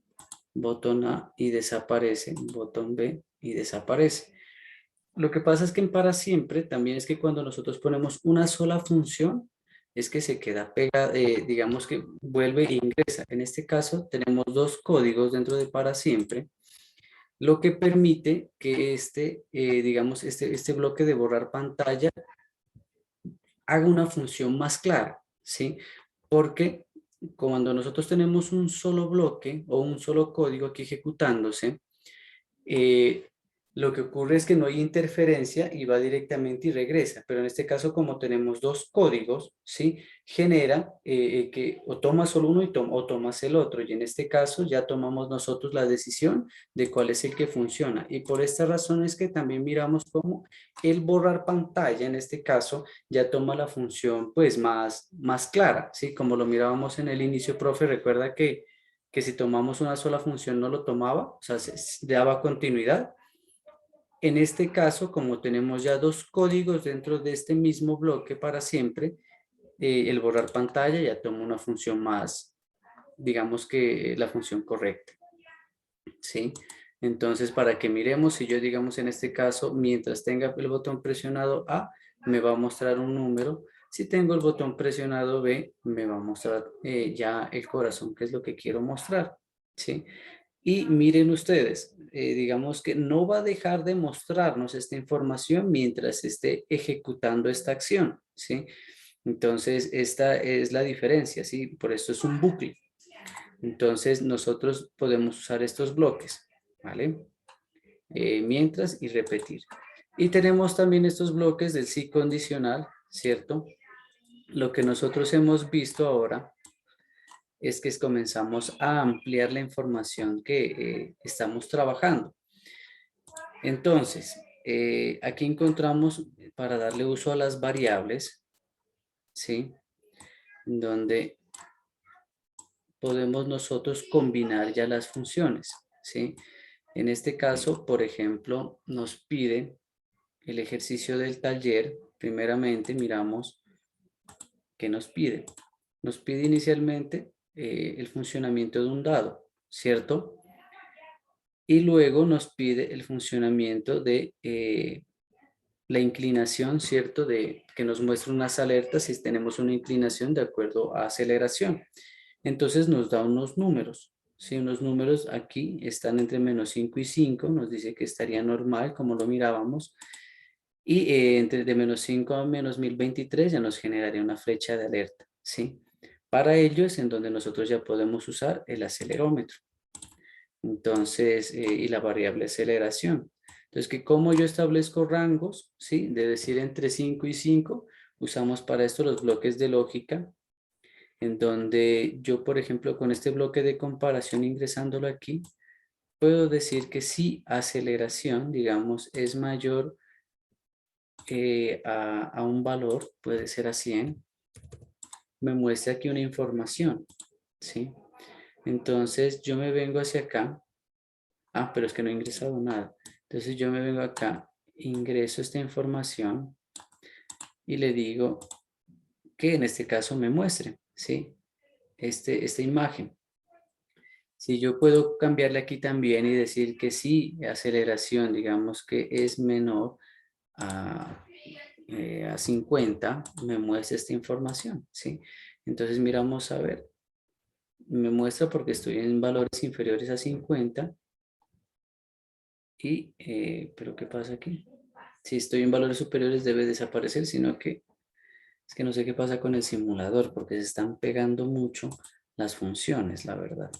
Botón A y desaparece. Botón B y desaparece. Lo que pasa es que en para siempre también es que cuando nosotros ponemos una sola función, es que se queda pegada, digamos que vuelve e ingresa. En este caso tenemos dos códigos dentro de para siempre, lo que permite que digamos, este bloque de borrar pantalla haga una función más clara, ¿sí? Porque cuando nosotros tenemos un solo bloque o un solo código aquí ejecutándose, eh, lo que ocurre es que no hay interferencia y va directamente y regresa, pero en este caso como tenemos dos códigos, ¿sí? Genera que o tomas solo uno o tomas el otro, y en este caso ya tomamos nosotros la decisión de cuál es el que funciona, y por esta razón es que también miramos cómo el borrar pantalla en este caso ya toma la función pues más clara, ¿sí? Como lo mirábamos en el inicio, profe, recuerda que si tomamos una sola función no lo tomaba, o sea, se daba continuidad. En este caso, como tenemos ya dos códigos dentro de este mismo bloque para siempre, el borrar pantalla ya toma una función más, digamos que la función correcta, ¿sí? Entonces, para que miremos, si yo digamos en este caso, mientras tenga el botón presionado A, me va a mostrar un número, Si tengo el botón presionado B, me va a mostrar ya el corazón, que es lo que quiero mostrar, ¿sí? Y miren ustedes, digamos que no va a dejar de mostrarnos esta información mientras esté ejecutando esta acción, ¿sí? Entonces, esta es la diferencia, ¿sí? Por esto es un bucle. Entonces, nosotros podemos usar estos bloques, ¿vale? Mientras y repetir. Y tenemos también estos bloques del sí condicional, ¿cierto? Lo que nosotros hemos visto ahora es que comenzamos a ampliar la información que estamos trabajando. Entonces, aquí encontramos para darle uso a las variables, ¿sí? Donde podemos nosotros combinar ya las funciones, ¿sí? En este caso, por ejemplo, nos pide el ejercicio del taller. Primeramente, miramos qué nos pide. Nos pide inicialmente el funcionamiento de un dado, ¿cierto? Y luego nos pide el funcionamiento de la inclinación, ¿cierto? De que nos muestra unas alertas si tenemos una inclinación de acuerdo a aceleración. Entonces nos da unos números, ¿sí? Unos números aquí están entre menos 5 y 5, nos dice que estaría normal, como lo mirábamos. Y entre de menos 5 a menos 1023 ya nos generaría una flecha de alerta, ¿sí? Para ello es en donde nosotros ya podemos usar el acelerómetro. Entonces, y la variable aceleración. Entonces, que como yo establezco rangos, ¿sí? De decir entre 5 y 5, usamos para esto los bloques de lógica, en donde yo, por ejemplo, con este bloque de comparación ingresándolo aquí, puedo decir que si aceleración, digamos, es mayor a un valor, puede ser a 100, me muestra aquí una información, ¿sí? Entonces, yo me vengo hacia acá. Ah, pero es que no he ingresado nada. Entonces yo me vengo acá, ingreso esta información y le digo que en este caso me muestre, ¿sí? Esta imagen. Si yo puedo cambiarle aquí también y decir que sí, aceleración, digamos que es menor a 50, me muestra esta información, ¿sí? Entonces miramos a ver, me muestra porque estoy en valores inferiores a 50 y, pero ¿qué pasa aquí? Si estoy en valores superiores debe desaparecer, sino que es que no sé qué pasa con el simulador porque se están pegando mucho las funciones, la verdad,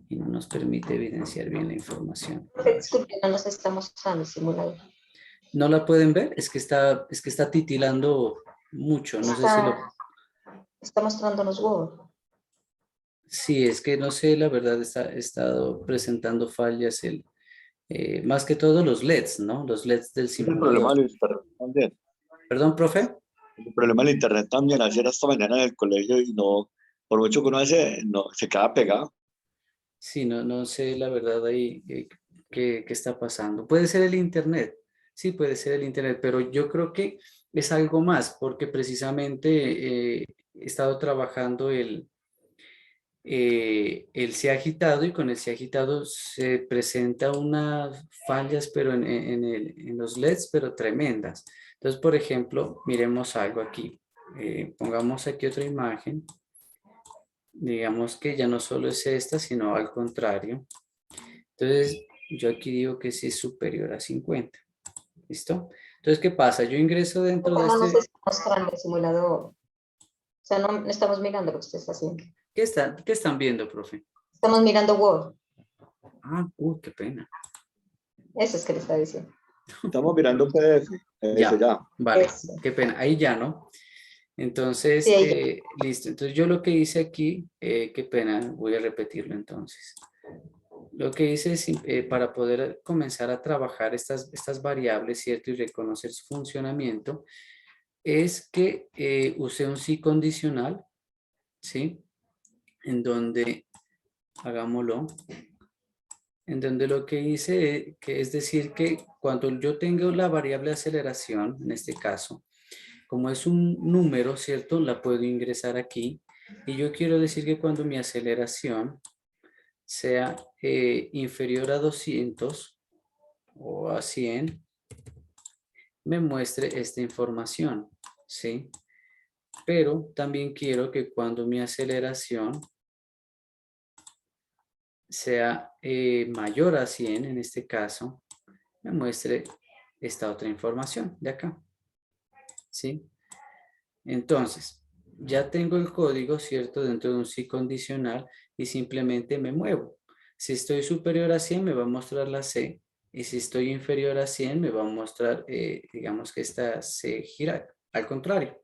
y no nos permite evidenciar bien la información. A ver. Disculpe, no nos está mostrando el simulador. ¿No la pueden ver? Es que está titilando mucho, no sé si lo... Está mostrándonos Word. Sí, es que no sé, la verdad he estado presentando fallas, más que todo los LEDs, ¿no? Los LEDs del Es el problema simulador. del internet también. Perdón, profe. El problema del internet también. Ayer esta mañana en el colegio y no, por mucho que uno hace, no, se queda pegado. Sí, no sé la verdad ahí qué está pasando. Puede ser el internet, sí, puede ser el internet, pero yo creo que es algo más, porque precisamente he estado trabajando el se ha agitado y con el se ha agitado se presenta unas fallas, pero en los LEDs, pero tremendas. Entonces, por ejemplo, miremos algo aquí. Pongamos aquí otra imagen. Digamos que ya no solo es esta, sino al contrario. Entonces, yo aquí digo que sí es superior a 50. ¿Listo? Entonces, ¿qué pasa? Yo ingreso dentro de No nos este... está mostrando el simulador. O sea, no estamos mirando lo que usted está haciendo. ¿Qué están viendo, profe? Estamos mirando Word. Ah, qué pena. Eso es que le está diciendo. Estamos mirando un PDF. Eso Ya, ya. vale, Eso. qué pena. Ahí ya, ¿no? Sí, Entonces, ahí ya. listo. Entonces, yo lo que hice aquí, qué pena, voy a repetirlo entonces. Lo que hice es, para poder comenzar a trabajar estas variables, ¿cierto? Y reconocer su funcionamiento, es que usé un sí condicional, ¿sí? En donde, hagámoslo, en donde lo que hice, que es decir que cuando yo tengo la variable aceleración, en este caso, como es un número, ¿cierto? La puedo ingresar aquí. Y yo quiero decir que cuando mi aceleración sea inferior a 200 o a 100, me muestre esta información, ¿sí? pero también quiero que cuando mi aceleración sea mayor a 100, en este caso, me muestre esta otra información de acá, ¿sí? Entonces, ya tengo el código, ¿cierto? Dentro de un sí condicional y simplemente me muevo. Si estoy superior a 100 me va a mostrar la C y si estoy inferior a 100 me va a mostrar, digamos que esta C gira al contrario.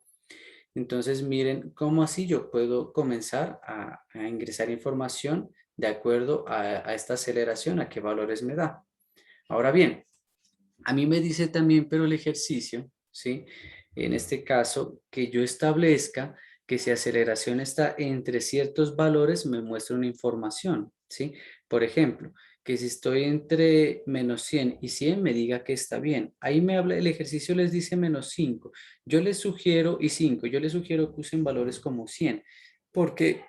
Entonces, miren cómo así yo puedo comenzar a ingresar información de acuerdo a esta aceleración, a qué valores me da. Ahora bien, a mí me dice también, pero el ejercicio, ¿sí? En este caso, que yo establezca que si aceleración está entre ciertos valores, me muestra una información, ¿sí? Por ejemplo, que si estoy entre menos 100 y 100, me diga que está bien. Ahí me habla, el ejercicio les dice menos 5. Yo les sugiero, y 5, yo les sugiero que usen valores como 100, porque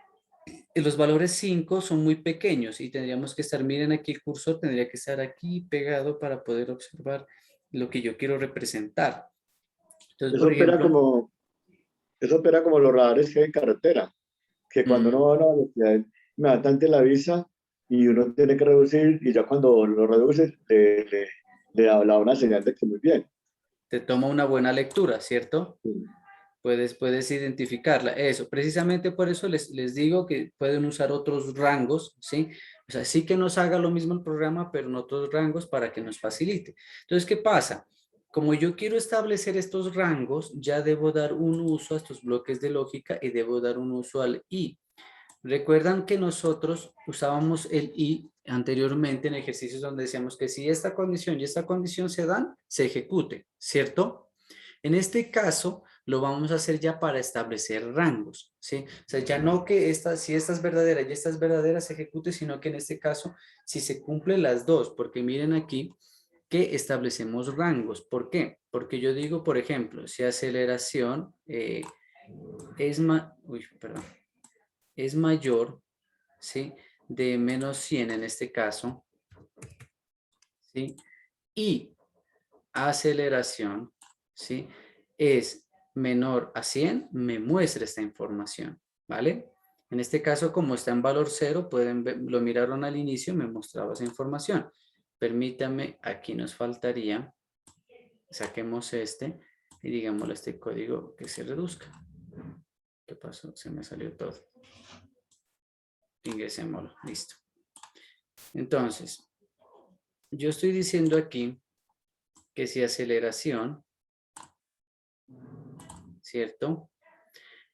los valores 5 son muy pequeños y tendríamos que estar, miren aquí el cursor, tendría que estar aquí pegado para poder observar lo que yo quiero representar. Entonces, Eso por opera ejemplo, como, eso opera como los radares que hay en carretera, que cuando uno va a una velocidad inmediatamente la avisa y uno tiene que reducir y ya cuando lo reduce le habla una señal de que muy bien. te toma una buena lectura, ¿cierto? Sí. Puedes identificarla. Eso, precisamente por eso les digo que pueden usar otros rangos, ¿sí? O sea, sí que nos haga lo mismo el programa, pero en otros rangos para que nos facilite. Entonces, ¿qué pasa? Como yo quiero establecer estos rangos, ya debo dar un uso a estos bloques de lógica y debo dar un uso al i. Recuerdan que nosotros usábamos el i anteriormente en ejercicios donde decíamos que si esta condición y esta condición se dan, se ejecute, ¿cierto? En este caso, lo vamos a hacer ya para establecer rangos, ¿sí? O sea, ya no que si esta es verdadera y esta es verdadera se ejecute, sino que en este caso, si se cumplen las dos, porque miren aquí que establecemos rangos. ¿Por qué? Porque yo digo, por ejemplo, si aceleración es mayor, ¿sí? De menos 100 en este caso, ¿sí? Y aceleración, ¿sí? Es menor a 100, me muestra esta información, ¿vale? En este caso, como está en valor 0, pueden ver, lo miraron al inicio, me mostraba esa información. Permítame, aquí nos faltaría, saquemos este y digámosle a este código que se reduzca. ¿Qué pasó? Se me salió todo. Ingresémoslo, listo. Entonces, yo estoy diciendo aquí que si aceleración, ¿cierto?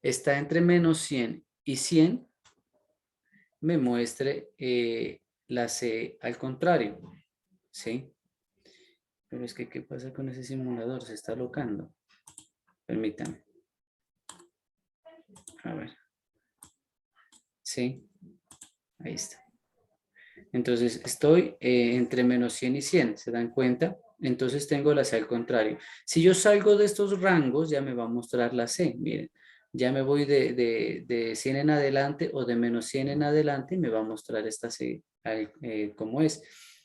Está entre menos 100 y 100, me muestre la C al contrario, ¿sí? Pero es que, ¿qué pasa con ese simulador? Se está locando. Permítanme. A ver. Sí, ahí está. Entonces, estoy entre menos 100 y 100, ¿se dan cuenta? Entonces tengo la C al contrario. Si yo salgo de estos rangos, ya me va a mostrar la C. Miren, ya me voy de 100 en adelante o de menos 100 en adelante y me va a mostrar esta C como es.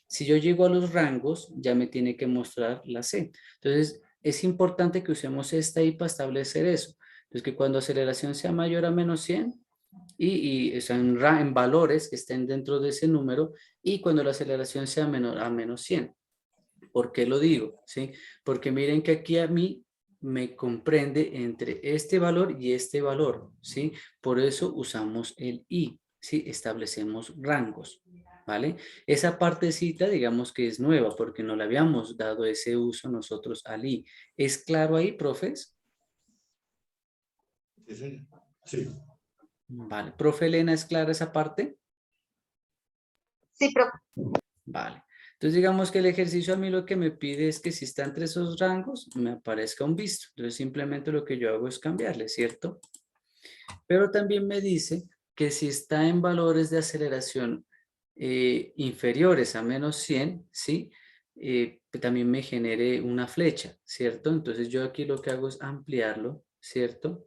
Si yo llego a los rangos, ya me tiene que mostrar la C. Entonces, es importante que usemos esta I para establecer eso. Entonces, que cuando aceleración sea mayor a menos 100, o sea, en valores que estén dentro de ese número y cuando la aceleración sea menor a menos 100. ¿Por qué lo digo? ¿Sí? Porque miren que aquí a mí me comprende entre este valor y este valor, ¿sí? Por eso usamos el i, ¿sí? Establecemos rangos, ¿vale? Esa partecita digamos que es nueva porque no le habíamos dado ese uso nosotros al i. ¿Es claro ahí, profes? Sí. Sí. Vale. ¿Profe Elena, es clara esa parte? Sí, profe. Vale. Entonces digamos que el ejercicio a mí lo que me pide es que si está entre esos rangos me aparezca un visto. Entonces simplemente lo que yo hago es cambiarle, ¿cierto? Pero también me dice que si está en valores de aceleración inferiores a menos 100, ¿sí? También me genere una flecha, ¿cierto? Entonces yo aquí lo que hago es ampliarlo, ¿cierto?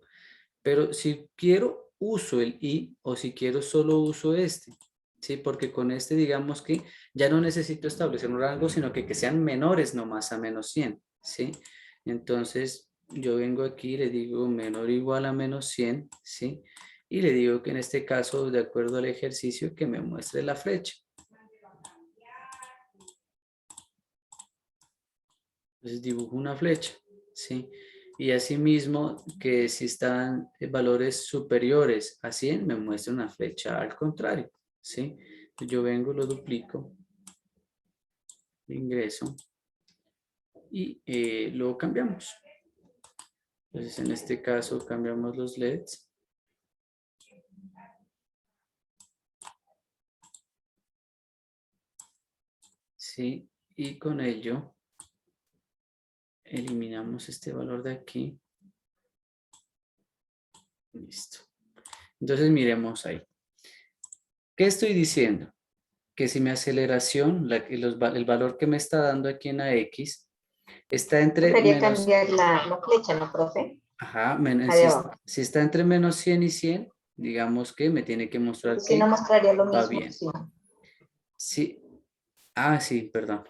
Pero si quiero uso el i o si quiero solo uso este, ¿sí? Porque con este digamos que ya no necesito establecer un rango, sino que sean menores nomás a menos 100, ¿sí? Entonces yo vengo aquí y le digo menor o igual a menos 100, ¿sí? Y le digo que en este caso, de acuerdo al ejercicio, que me muestre la flecha. Entonces dibujo una flecha, ¿sí? Y asimismo que si están valores superiores a 100, me muestra una flecha al contrario, ¿sí? Entonces yo vengo, lo duplico, ingreso y lo cambiamos. Entonces en este caso cambiamos los LEDs. Sí, y con ello eliminamos este valor de aquí. Listo. Entonces miremos ahí. ¿Qué estoy diciendo? Que si mi aceleración, el valor que me está dando aquí en AX, está entre Debería menos, cambiar la flecha, ¿no, profe? ajá, La de abajo. si está entre menos 100 y 100, digamos que me tiene que mostrar Porque si no que mostraría lo va mismo. bien. Sí. Sí, sí, perdón.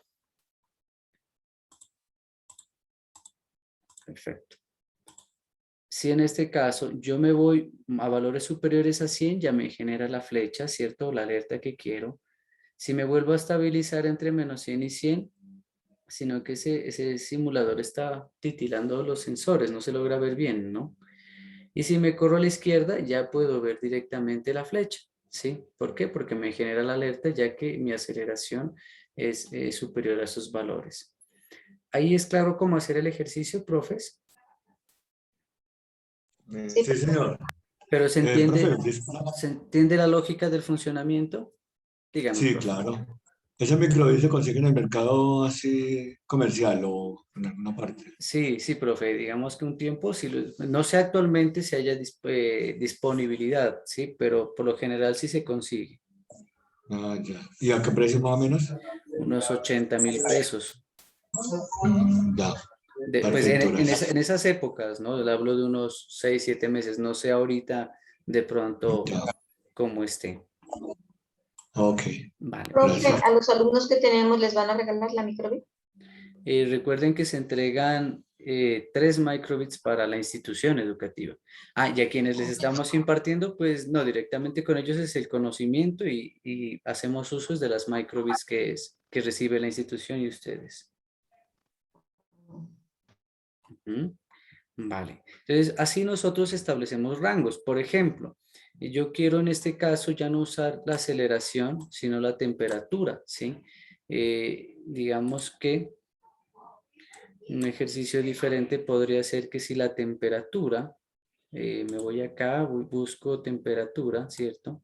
Perfecto. Si en este caso yo me voy a valores superiores a 100, ya me genera la flecha, ¿cierto? La alerta que quiero. Si me vuelvo a estabilizar entre menos 100 y 100, sino que ese simulador está titilando los sensores, no se logra ver bien, ¿no? Y si me corro a la izquierda, ya puedo ver directamente la flecha, ¿sí? ¿Por qué? Porque me genera la alerta ya que mi aceleración es superior a esos valores. Ahí es claro cómo hacer el ejercicio, profes, Sí, Sí, señor. pero Profe, ¿se entiende la lógica del funcionamiento? Dígame, sí, profe. claro. ¿Ese microbit se consigue en el mercado así comercial o en alguna parte? Sí, sí, profe, digamos que un tiempo, no sé actualmente si haya disponibilidad, sí, pero por lo general sí se consigue, Ah, ya. ¿Y a qué precio más o menos? unos 80.000 pesos. Ya, Pues perfecto, en gracias. esas épocas, ¿no? Le hablo de unos 6, 7 meses, no sé ahorita de pronto Ya, cómo esté. ok, Vale, profe, gracias. a los alumnos que tenemos les van a regalar la microbit. recuerden que se entregan 3 microbits para la institución educativa. Y a quienes les estamos impartiendo, pues no, directamente con ellos es el conocimiento y hacemos usos de las microbits que recibe la institución y ustedes. Ujú. Vale. Entonces, así nosotros establecemos rangos. Por ejemplo, yo quiero en este caso ya no usar la aceleración, sino la temperatura, ¿sí? Digamos que un ejercicio diferente podría ser que si la temperatura, me voy acá, busco temperatura, ¿cierto?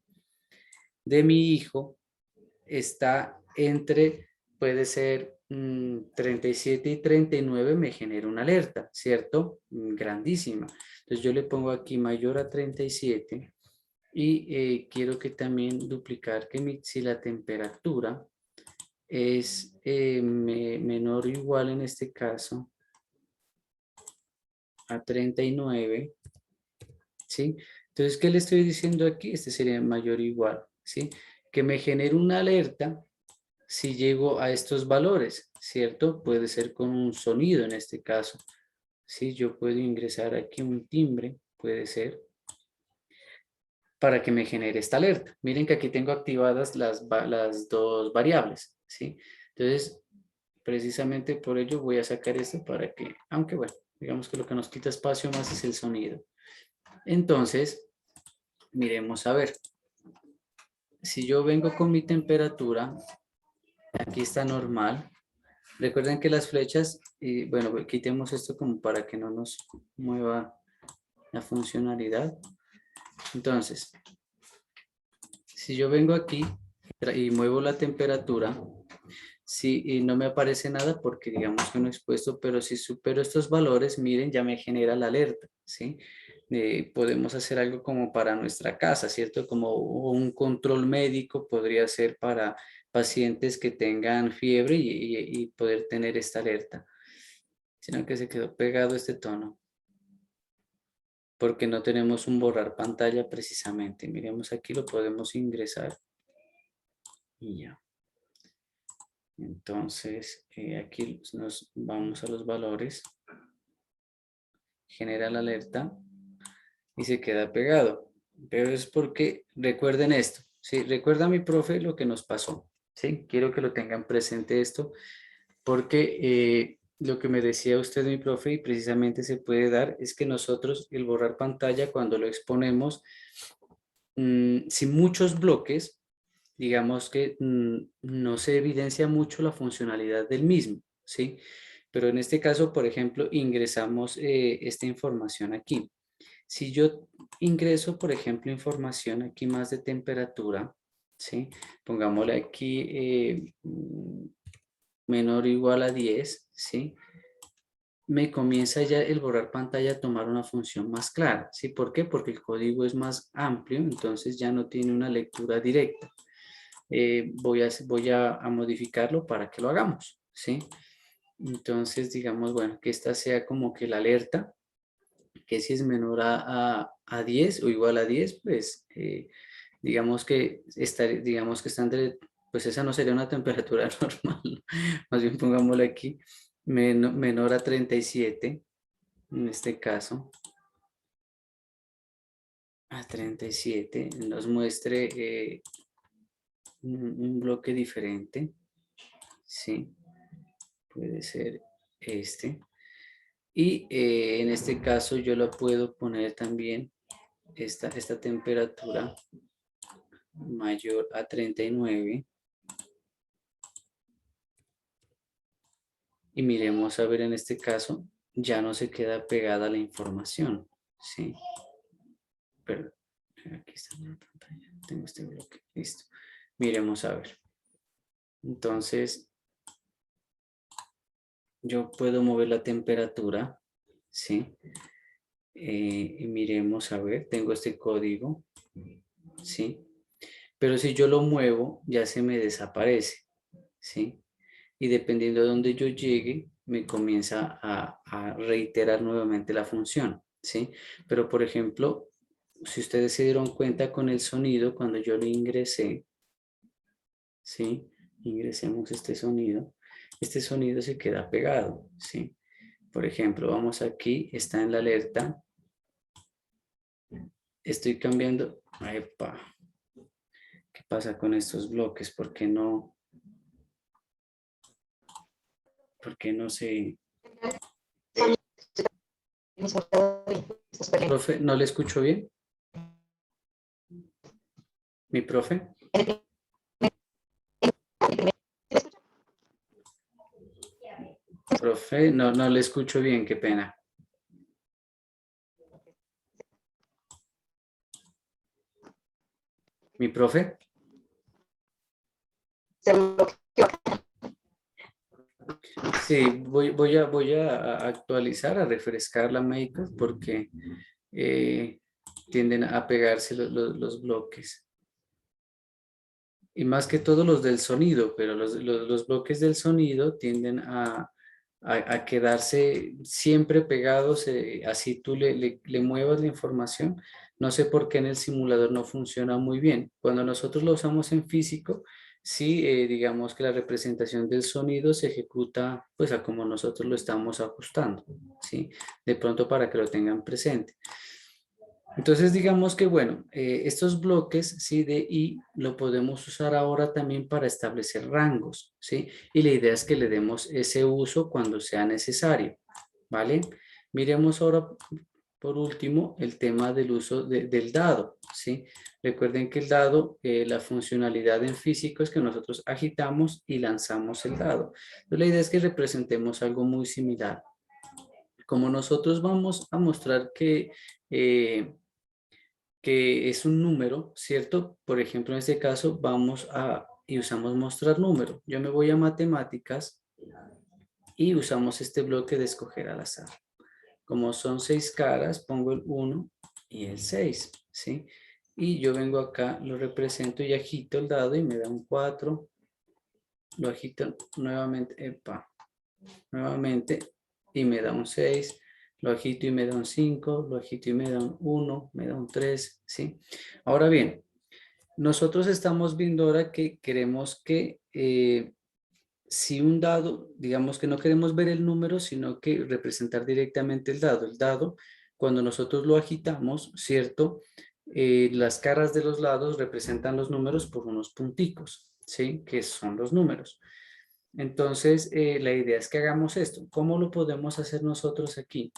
De mi hijo está entre, puede ser 37 y 39, me genera una alerta, ¿cierto? Grandísima. Entonces yo le pongo aquí mayor a 37 y quiero que también duplicar que si la temperatura es menor o igual en este caso a 39, ¿sí? Entonces, ¿qué le estoy diciendo aquí? Este sería mayor o igual, ¿sí? Que me genere una alerta si llego a estos valores, ¿cierto? Puede ser con un sonido en este caso, ¿sí? Yo puedo ingresar aquí un timbre, puede ser, para que me genere esta alerta. Miren que aquí tengo activadas las dos variables, ¿sí? Entonces, precisamente por ello voy a sacar esto para que, aunque bueno, digamos que lo que nos quita espacio más es el sonido. Entonces, miremos a ver. Si yo vengo con mi temperatura, aquí está normal. Recuerden que las flechas, y bueno, quitemos esto como para que no nos mueva la funcionalidad. Entonces, si yo vengo aquí y muevo la temperatura, y no me aparece nada porque digamos que no he expuesto, pero si supero estos valores, miren, ya me genera la alerta, ¿sí? Podemos hacer algo como para nuestra casa, ¿cierto? Como un control médico podría ser para pacientes que tengan fiebre y poder tener esta alerta, sino que se quedó pegado este tono porque no tenemos un borrar pantalla precisamente. Miremos aquí, lo podemos ingresar y ya. Entonces, aquí nos vamos a los valores genera la alerta y se queda pegado. Pero es porque, recuerden esto, ¿sí? Recuerda mi profe lo que nos pasó, ¿sí? Quiero que lo tengan presente esto, porque lo que me decía usted, mi profe, y precisamente se puede dar, es que nosotros el borrar pantalla cuando lo exponemos sin muchos bloques, digamos que no se evidencia mucho la funcionalidad del mismo, ¿sí? Pero en este caso, por ejemplo, ingresamos esta información aquí. Si yo ingreso, por ejemplo, información aquí más de temperatura, ¿sí? Pongámosle aquí menor o igual a 10, ¿sí? Me comienza ya el borrar pantalla a tomar una función más clara, ¿sí? ¿Por qué? Porque el código es más amplio, entonces ya no tiene una lectura directa. Voy a modificarlo para que lo hagamos, ¿sí? Entonces, digamos, bueno, que esta sea como que la alerta, que si es menor a 10 o igual a 10, pues digamos que está entre, pues esa no sería una temperatura normal, más bien pongámoslo aquí, menor a 37, en este caso, a 37, nos muestre un bloque diferente, ¿sí? Puede ser este. Y en este caso yo lo puedo poner también esta temperatura mayor a 39. Y miremos a ver en este caso, ya no se queda pegada la información, ¿sí? Pero aquí está en la pantalla, tengo este bloque, listo. Miremos a ver. Entonces, yo puedo mover la temperatura, ¿sí? Y miremos a ver, tengo este código, ¿sí? Pero si yo lo muevo, ya se me desaparece, ¿sí? Y dependiendo de donde yo llegue, me comienza a reiterar nuevamente la función, ¿sí? Pero, por ejemplo, si ustedes se dieron cuenta con el sonido, cuando yo lo ingresé, ¿sí? Ingresemos este sonido se queda pegado, ¿sí? Por ejemplo, vamos aquí, está en la alerta, estoy cambiando, ¡epa! ¿Qué pasa con estos bloques? ¿Por qué no se...? Profe, ¿no le escucho bien? ¿Mi profe? Profe, no le escucho bien, qué pena. ¿Mi profe? Sí, voy a actualizar, a refrescar la Maker porque tienden a pegarse los bloques. Y más que todo los del sonido, pero los bloques del sonido tienden a quedarse siempre pegados, así tú le muevas la información. No sé por qué en el simulador no funciona muy bien. Cuando nosotros lo usamos en físico, sí, digamos que la representación del sonido se ejecuta pues a como nosotros lo estamos ajustando, ¿sí? De pronto para que lo tengan presente. Entonces digamos que bueno, estos bloques, ¿sí? De I lo podemos usar ahora también para establecer rangos, ¿sí? Y la idea es que le demos ese uso cuando sea necesario, ¿vale? Miremos ahora por último el tema del uso del dado, ¿sí? Recuerden que el dado, la funcionalidad en físico es que nosotros agitamos y lanzamos el dado. Entonces la idea es que representemos algo muy similar. Como nosotros vamos a mostrar que es un número, ¿cierto? Por ejemplo, en este caso vamos y usamos mostrar número. Yo me voy a matemáticas y usamos este bloque de escoger al azar. Como son 6 caras, pongo el 1 y el 6, ¿sí? Y yo vengo acá, lo represento y agito el dado y me da un 4. Lo agito nuevamente, nuevamente y me da un 6. Lo agito y me da un 5, lo agito y me da un 1, me da un 3, ¿sí? Ahora bien, nosotros estamos viendo ahora que queremos que si un dado, digamos que no queremos ver el número, sino que representar directamente el dado. El dado, cuando nosotros lo agitamos, ¿cierto? Las caras de los lados representan los números por unos punticos, ¿sí? Que son los números. Entonces, la idea es que hagamos esto. ¿Cómo lo podemos hacer nosotros aquí?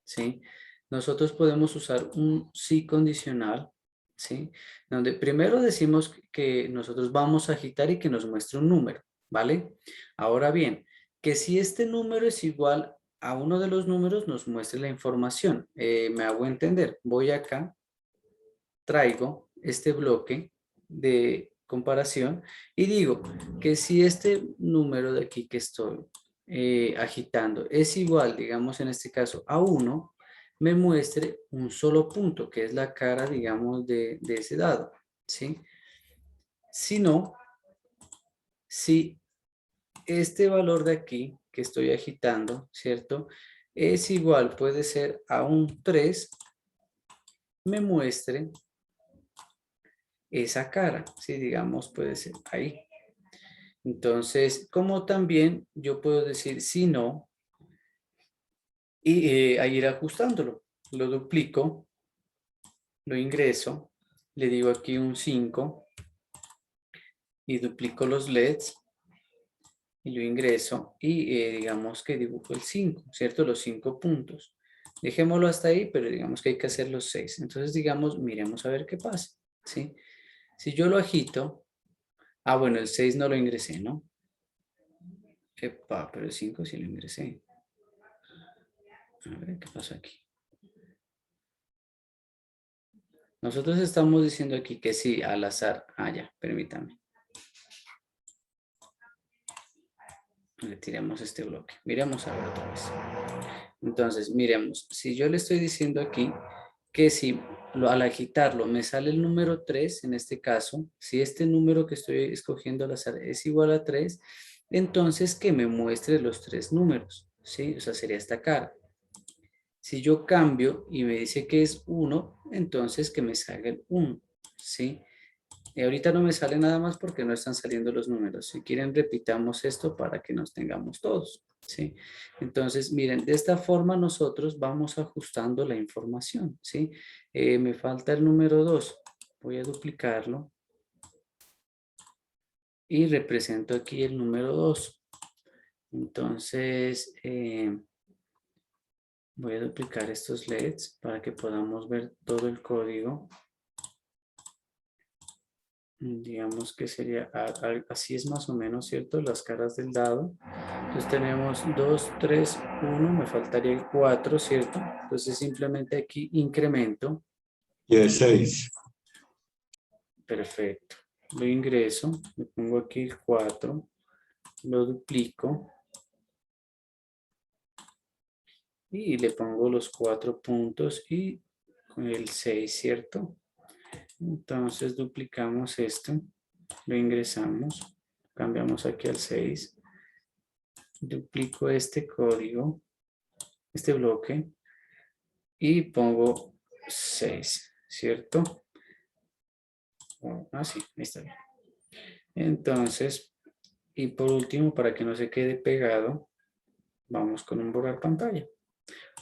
¿Sí? Nosotros podemos usar un sí condicional, ¿sí? Donde primero decimos que nosotros vamos a agitar y que nos muestre un número, ¿vale? Ahora bien, que si este número es igual a uno de los números, nos muestre la información. Me hago entender. Voy acá, traigo este bloque de comparación y digo que si este número de aquí que estoy agitando es igual, digamos en este caso, a 1, me muestre un solo punto, que es la cara, digamos, de ese dado, ¿sí? Si no, si este valor de aquí que estoy agitando, ¿cierto? Es igual, puede ser a un 3, me muestre esa cara, ¿sí? Digamos, puede ser ahí. Entonces, como también yo puedo decir si no, y a ir ajustándolo. Lo duplico, lo ingreso, le digo aquí un 5 y duplico los LEDs y lo ingreso y digamos que dibujo el 5, ¿cierto? Los 5 puntos. Dejémoslo hasta ahí, pero digamos que hay que hacer los 6. Entonces, digamos, miremos a ver qué pasa, ¿sí? Si yo lo agito, bueno, el 6 no lo ingresé, ¿no? Epa, pero el 5 sí lo ingresé. A ver, ¿qué pasa aquí? Nosotros estamos diciendo aquí que sí, al azar. Ya, permítame. Retiremos este bloque. Miremos a ver otra vez. Entonces, miremos. Si yo le estoy diciendo aquí que si al agitarlo me sale el número 3, en este caso, si este número que estoy escogiendo al azar es igual a 3, entonces que me muestre los 3 números, ¿sí? O sea, sería esta cara. Si yo cambio y me dice que es 1, entonces que me salga el 1, ¿sí? Y ahorita no me sale nada más porque no están saliendo los números. Si quieren, repitamos esto para que nos tengamos todos, ¿sí? Entonces, miren, de esta forma nosotros vamos ajustando la información, ¿sí? Me falta el número 2. Voy a duplicarlo. Y represento aquí el número 2. Entonces, voy a duplicar estos LEDs para que podamos ver todo el código. Digamos que sería, así es más o menos, ¿cierto? Las caras del dado. Entonces tenemos 2, 3, 1, me faltaría el 4, ¿cierto? Entonces simplemente aquí incremento. Y el 6. Perfecto. Lo ingreso, le pongo aquí el 4, lo duplico. Y le pongo los 4 puntos y el 6, ¿cierto? Entonces duplicamos esto, lo ingresamos, cambiamos aquí al 6, duplico este código, este bloque y pongo 6, ¿cierto? Así, ahí está bien. Entonces, y por último, para que no se quede pegado, vamos con un borrar pantalla.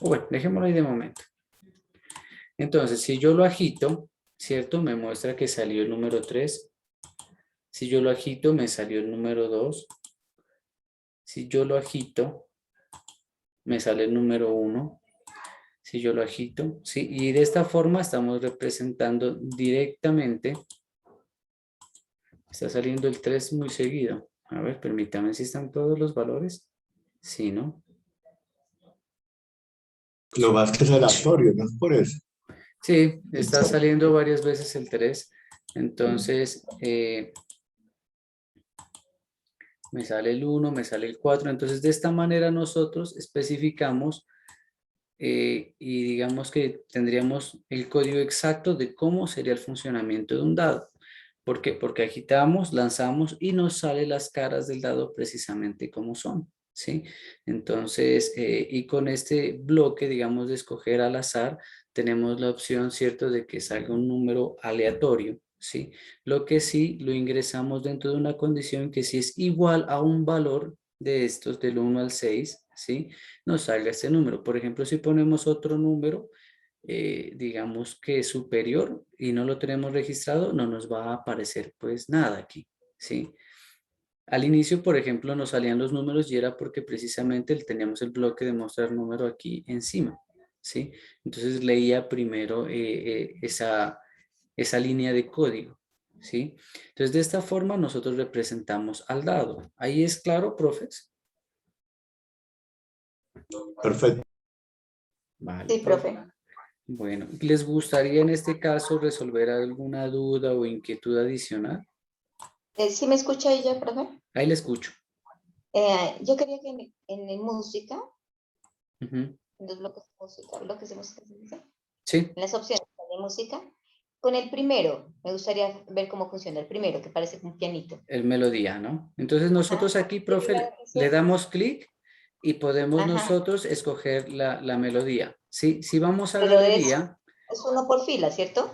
Bueno, dejémoslo ahí de momento. Entonces, si yo lo agito, ¿cierto? Me muestra que salió el número 3. Si yo lo agito, me salió el número 2. Si yo lo agito, me sale el número 1. Si yo lo agito, ¿sí? Y de esta forma estamos representando directamente. Está saliendo el 3 muy seguido. A ver, permítame si están todos los valores. Sí, ¿no? Lo más que es aleatorio, ¿no es por eso? Sí, está saliendo varias veces el 3. Entonces, me sale el 1, me sale el 4. Entonces, de esta manera nosotros especificamos y digamos que tendríamos el código exacto de cómo sería el funcionamiento de un dado. ¿Por qué? Porque agitamos, lanzamos y nos salen las caras del dado precisamente como son, ¿sí? Entonces, y con este bloque, digamos, de escoger al azar, tenemos la opción, ¿cierto?, de que salga un número aleatorio, ¿sí? Lo que sí lo ingresamos dentro de una condición que si es igual a un valor de estos del 1 al 6, ¿sí? Nos salga este número. Por ejemplo, si ponemos otro número, digamos que es superior y no lo tenemos registrado, no nos va a aparecer pues nada aquí, ¿sí? Al inicio, por ejemplo, nos salían los números y era porque precisamente teníamos el bloque de mostrar número aquí encima, ¿sí? Entonces leía primero esa línea de código, ¿sí? Entonces de esta forma nosotros representamos al dado. ¿Ahí es claro, profes? Perfecto. Vale, Sí, profe. Bueno, ¿les gustaría en este caso resolver alguna duda o inquietud adicional? ¿Sí me escucha ella, profe? Ahí le escucho. Yo quería que en música, Ujú. en los bloques de música, ¿se dice? Sí, En las opciones de música, con el primero, me gustaría ver cómo funciona el primero, que parece un pianito. el melodía, ¿no? Entonces nosotros Ajá. aquí, ¿Qué le iba profe, a le decir? damos clic y podemos Ajá. nosotros escoger la melodía. ¿Sí? Si vamos a Pero galería, es uno por fila, ¿cierto?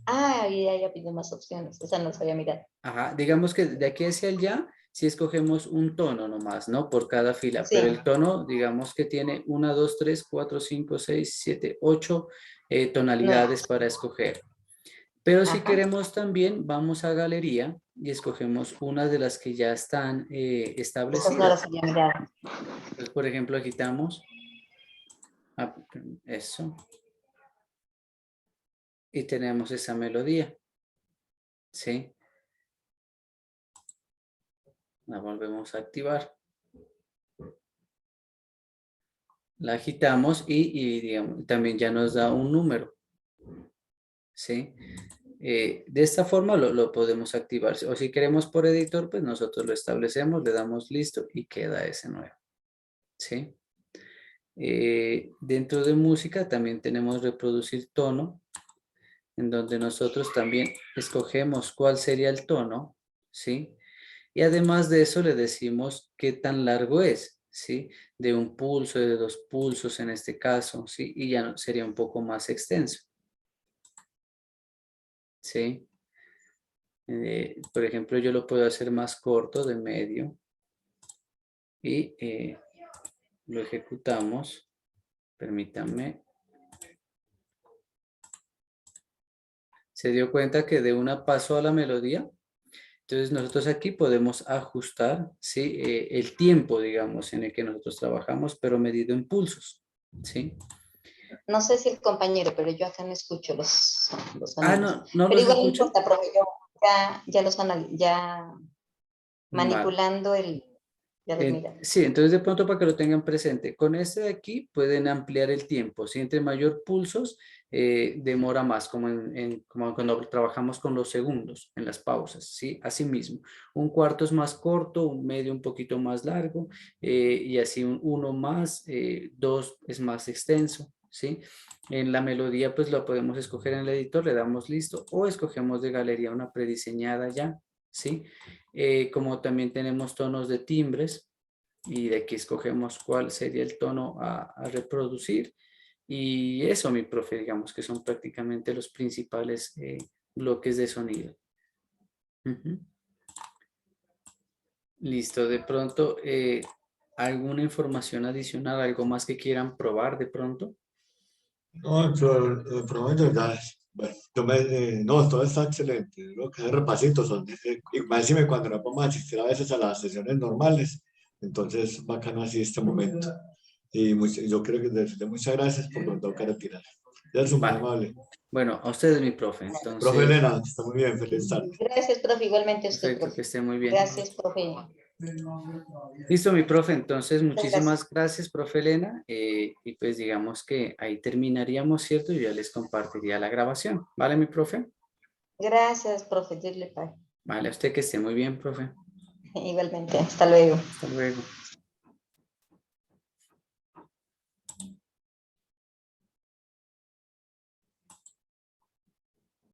Ah, ya pide más opciones. Esa no sabía mirar. ajá, digamos que de aquí hacia allá, si escogemos un tono nomás, ¿no? Por cada fila, Sí. pero el tono, digamos que tiene 1, 2, 3, 4, 5, 6, 7, 8 Nueve. tonalidades para escoger. Pero si Ajá. queremos también, vamos a galería y escogemos una de las que ya están Esas no las establecidas. había mirado. Entonces, por ejemplo, agitamos eso y tenemos esa melodía, ¿sí? La volvemos a activar. La agitamos y digamos, también ya nos da un número, ¿sí? De esta forma lo podemos activar. O si queremos por editor, pues nosotros lo establecemos, le damos listo y queda ese nuevo, ¿sí? Dentro de música también tenemos reproducir tono, en donde nosotros también escogemos cuál sería el tono, ¿sí? Y además de eso le decimos qué tan largo es, ¿sí? De un pulso, de 2 pulsos en este caso, ¿sí? Y ya sería un poco más extenso, ¿sí? Por ejemplo, yo lo puedo hacer más corto, de medio, y lo ejecutamos. Permítanme. ¿Se dio cuenta que de una paso a la melodía? Entonces nosotros aquí podemos ajustar, ¿sí? El tiempo, digamos, en el que nosotros trabajamos, pero medido en pulsos, ¿sí? No sé si el compañero, pero yo acá no escucho los Ah, sonidos. no, ¿no Pero los igual no escucha? importa, profe, yo ya los ya Vale. manipulando ya los mira. Sí, entonces de pronto para que lo tengan presente, con este de aquí pueden ampliar el tiempo. Si entre mayor pulsos, demora más, como cuando trabajamos con los segundos en las pausas, ¿sí? Así mismo, un cuarto es más corto, un medio un poquito más largo, y así uno más, dos es más extenso, ¿sí? En la melodía pues lo podemos escoger en el editor, le damos listo, o escogemos de galería una prediseñada ya, ¿sí? Como también tenemos tonos de timbres y de aquí escogemos cuál sería el tono a reproducir. Y eso, mi profe, digamos que son prácticamente los principales bloques de sonido. Ujú. Listo, de pronto, ¿alguna información adicional, algo más que quieran probar de pronto? No, por el momento ya, bueno, no, todo está excelente. Lo que hace repasitos son, y más encima cuando no podemos asistir a veces a las sesiones normales, entonces bacano así este momento. Y yo creo que decirle muchas gracias por lo que tengo que retirar. Ya es muy Vale. amable. Bueno, a ustedes, mi profe. Profe Entonces, Elena, está muy bien, feliz tarde. Gracias, profe, igualmente a usted, perfecto, que profe. esté muy bien. Gracias, profe. Listo, mi profe. Entonces, Muchas gracias. muchísimas gracias, profe Elena. Y pues digamos que ahí terminaríamos, ¿cierto? Yo ya les compartiría la grabación. ¿Vale, mi profe? Gracias, profe. Dios le pague. Vale, a usted que esté muy bien, profe. Igualmente. Hasta luego. Hasta luego.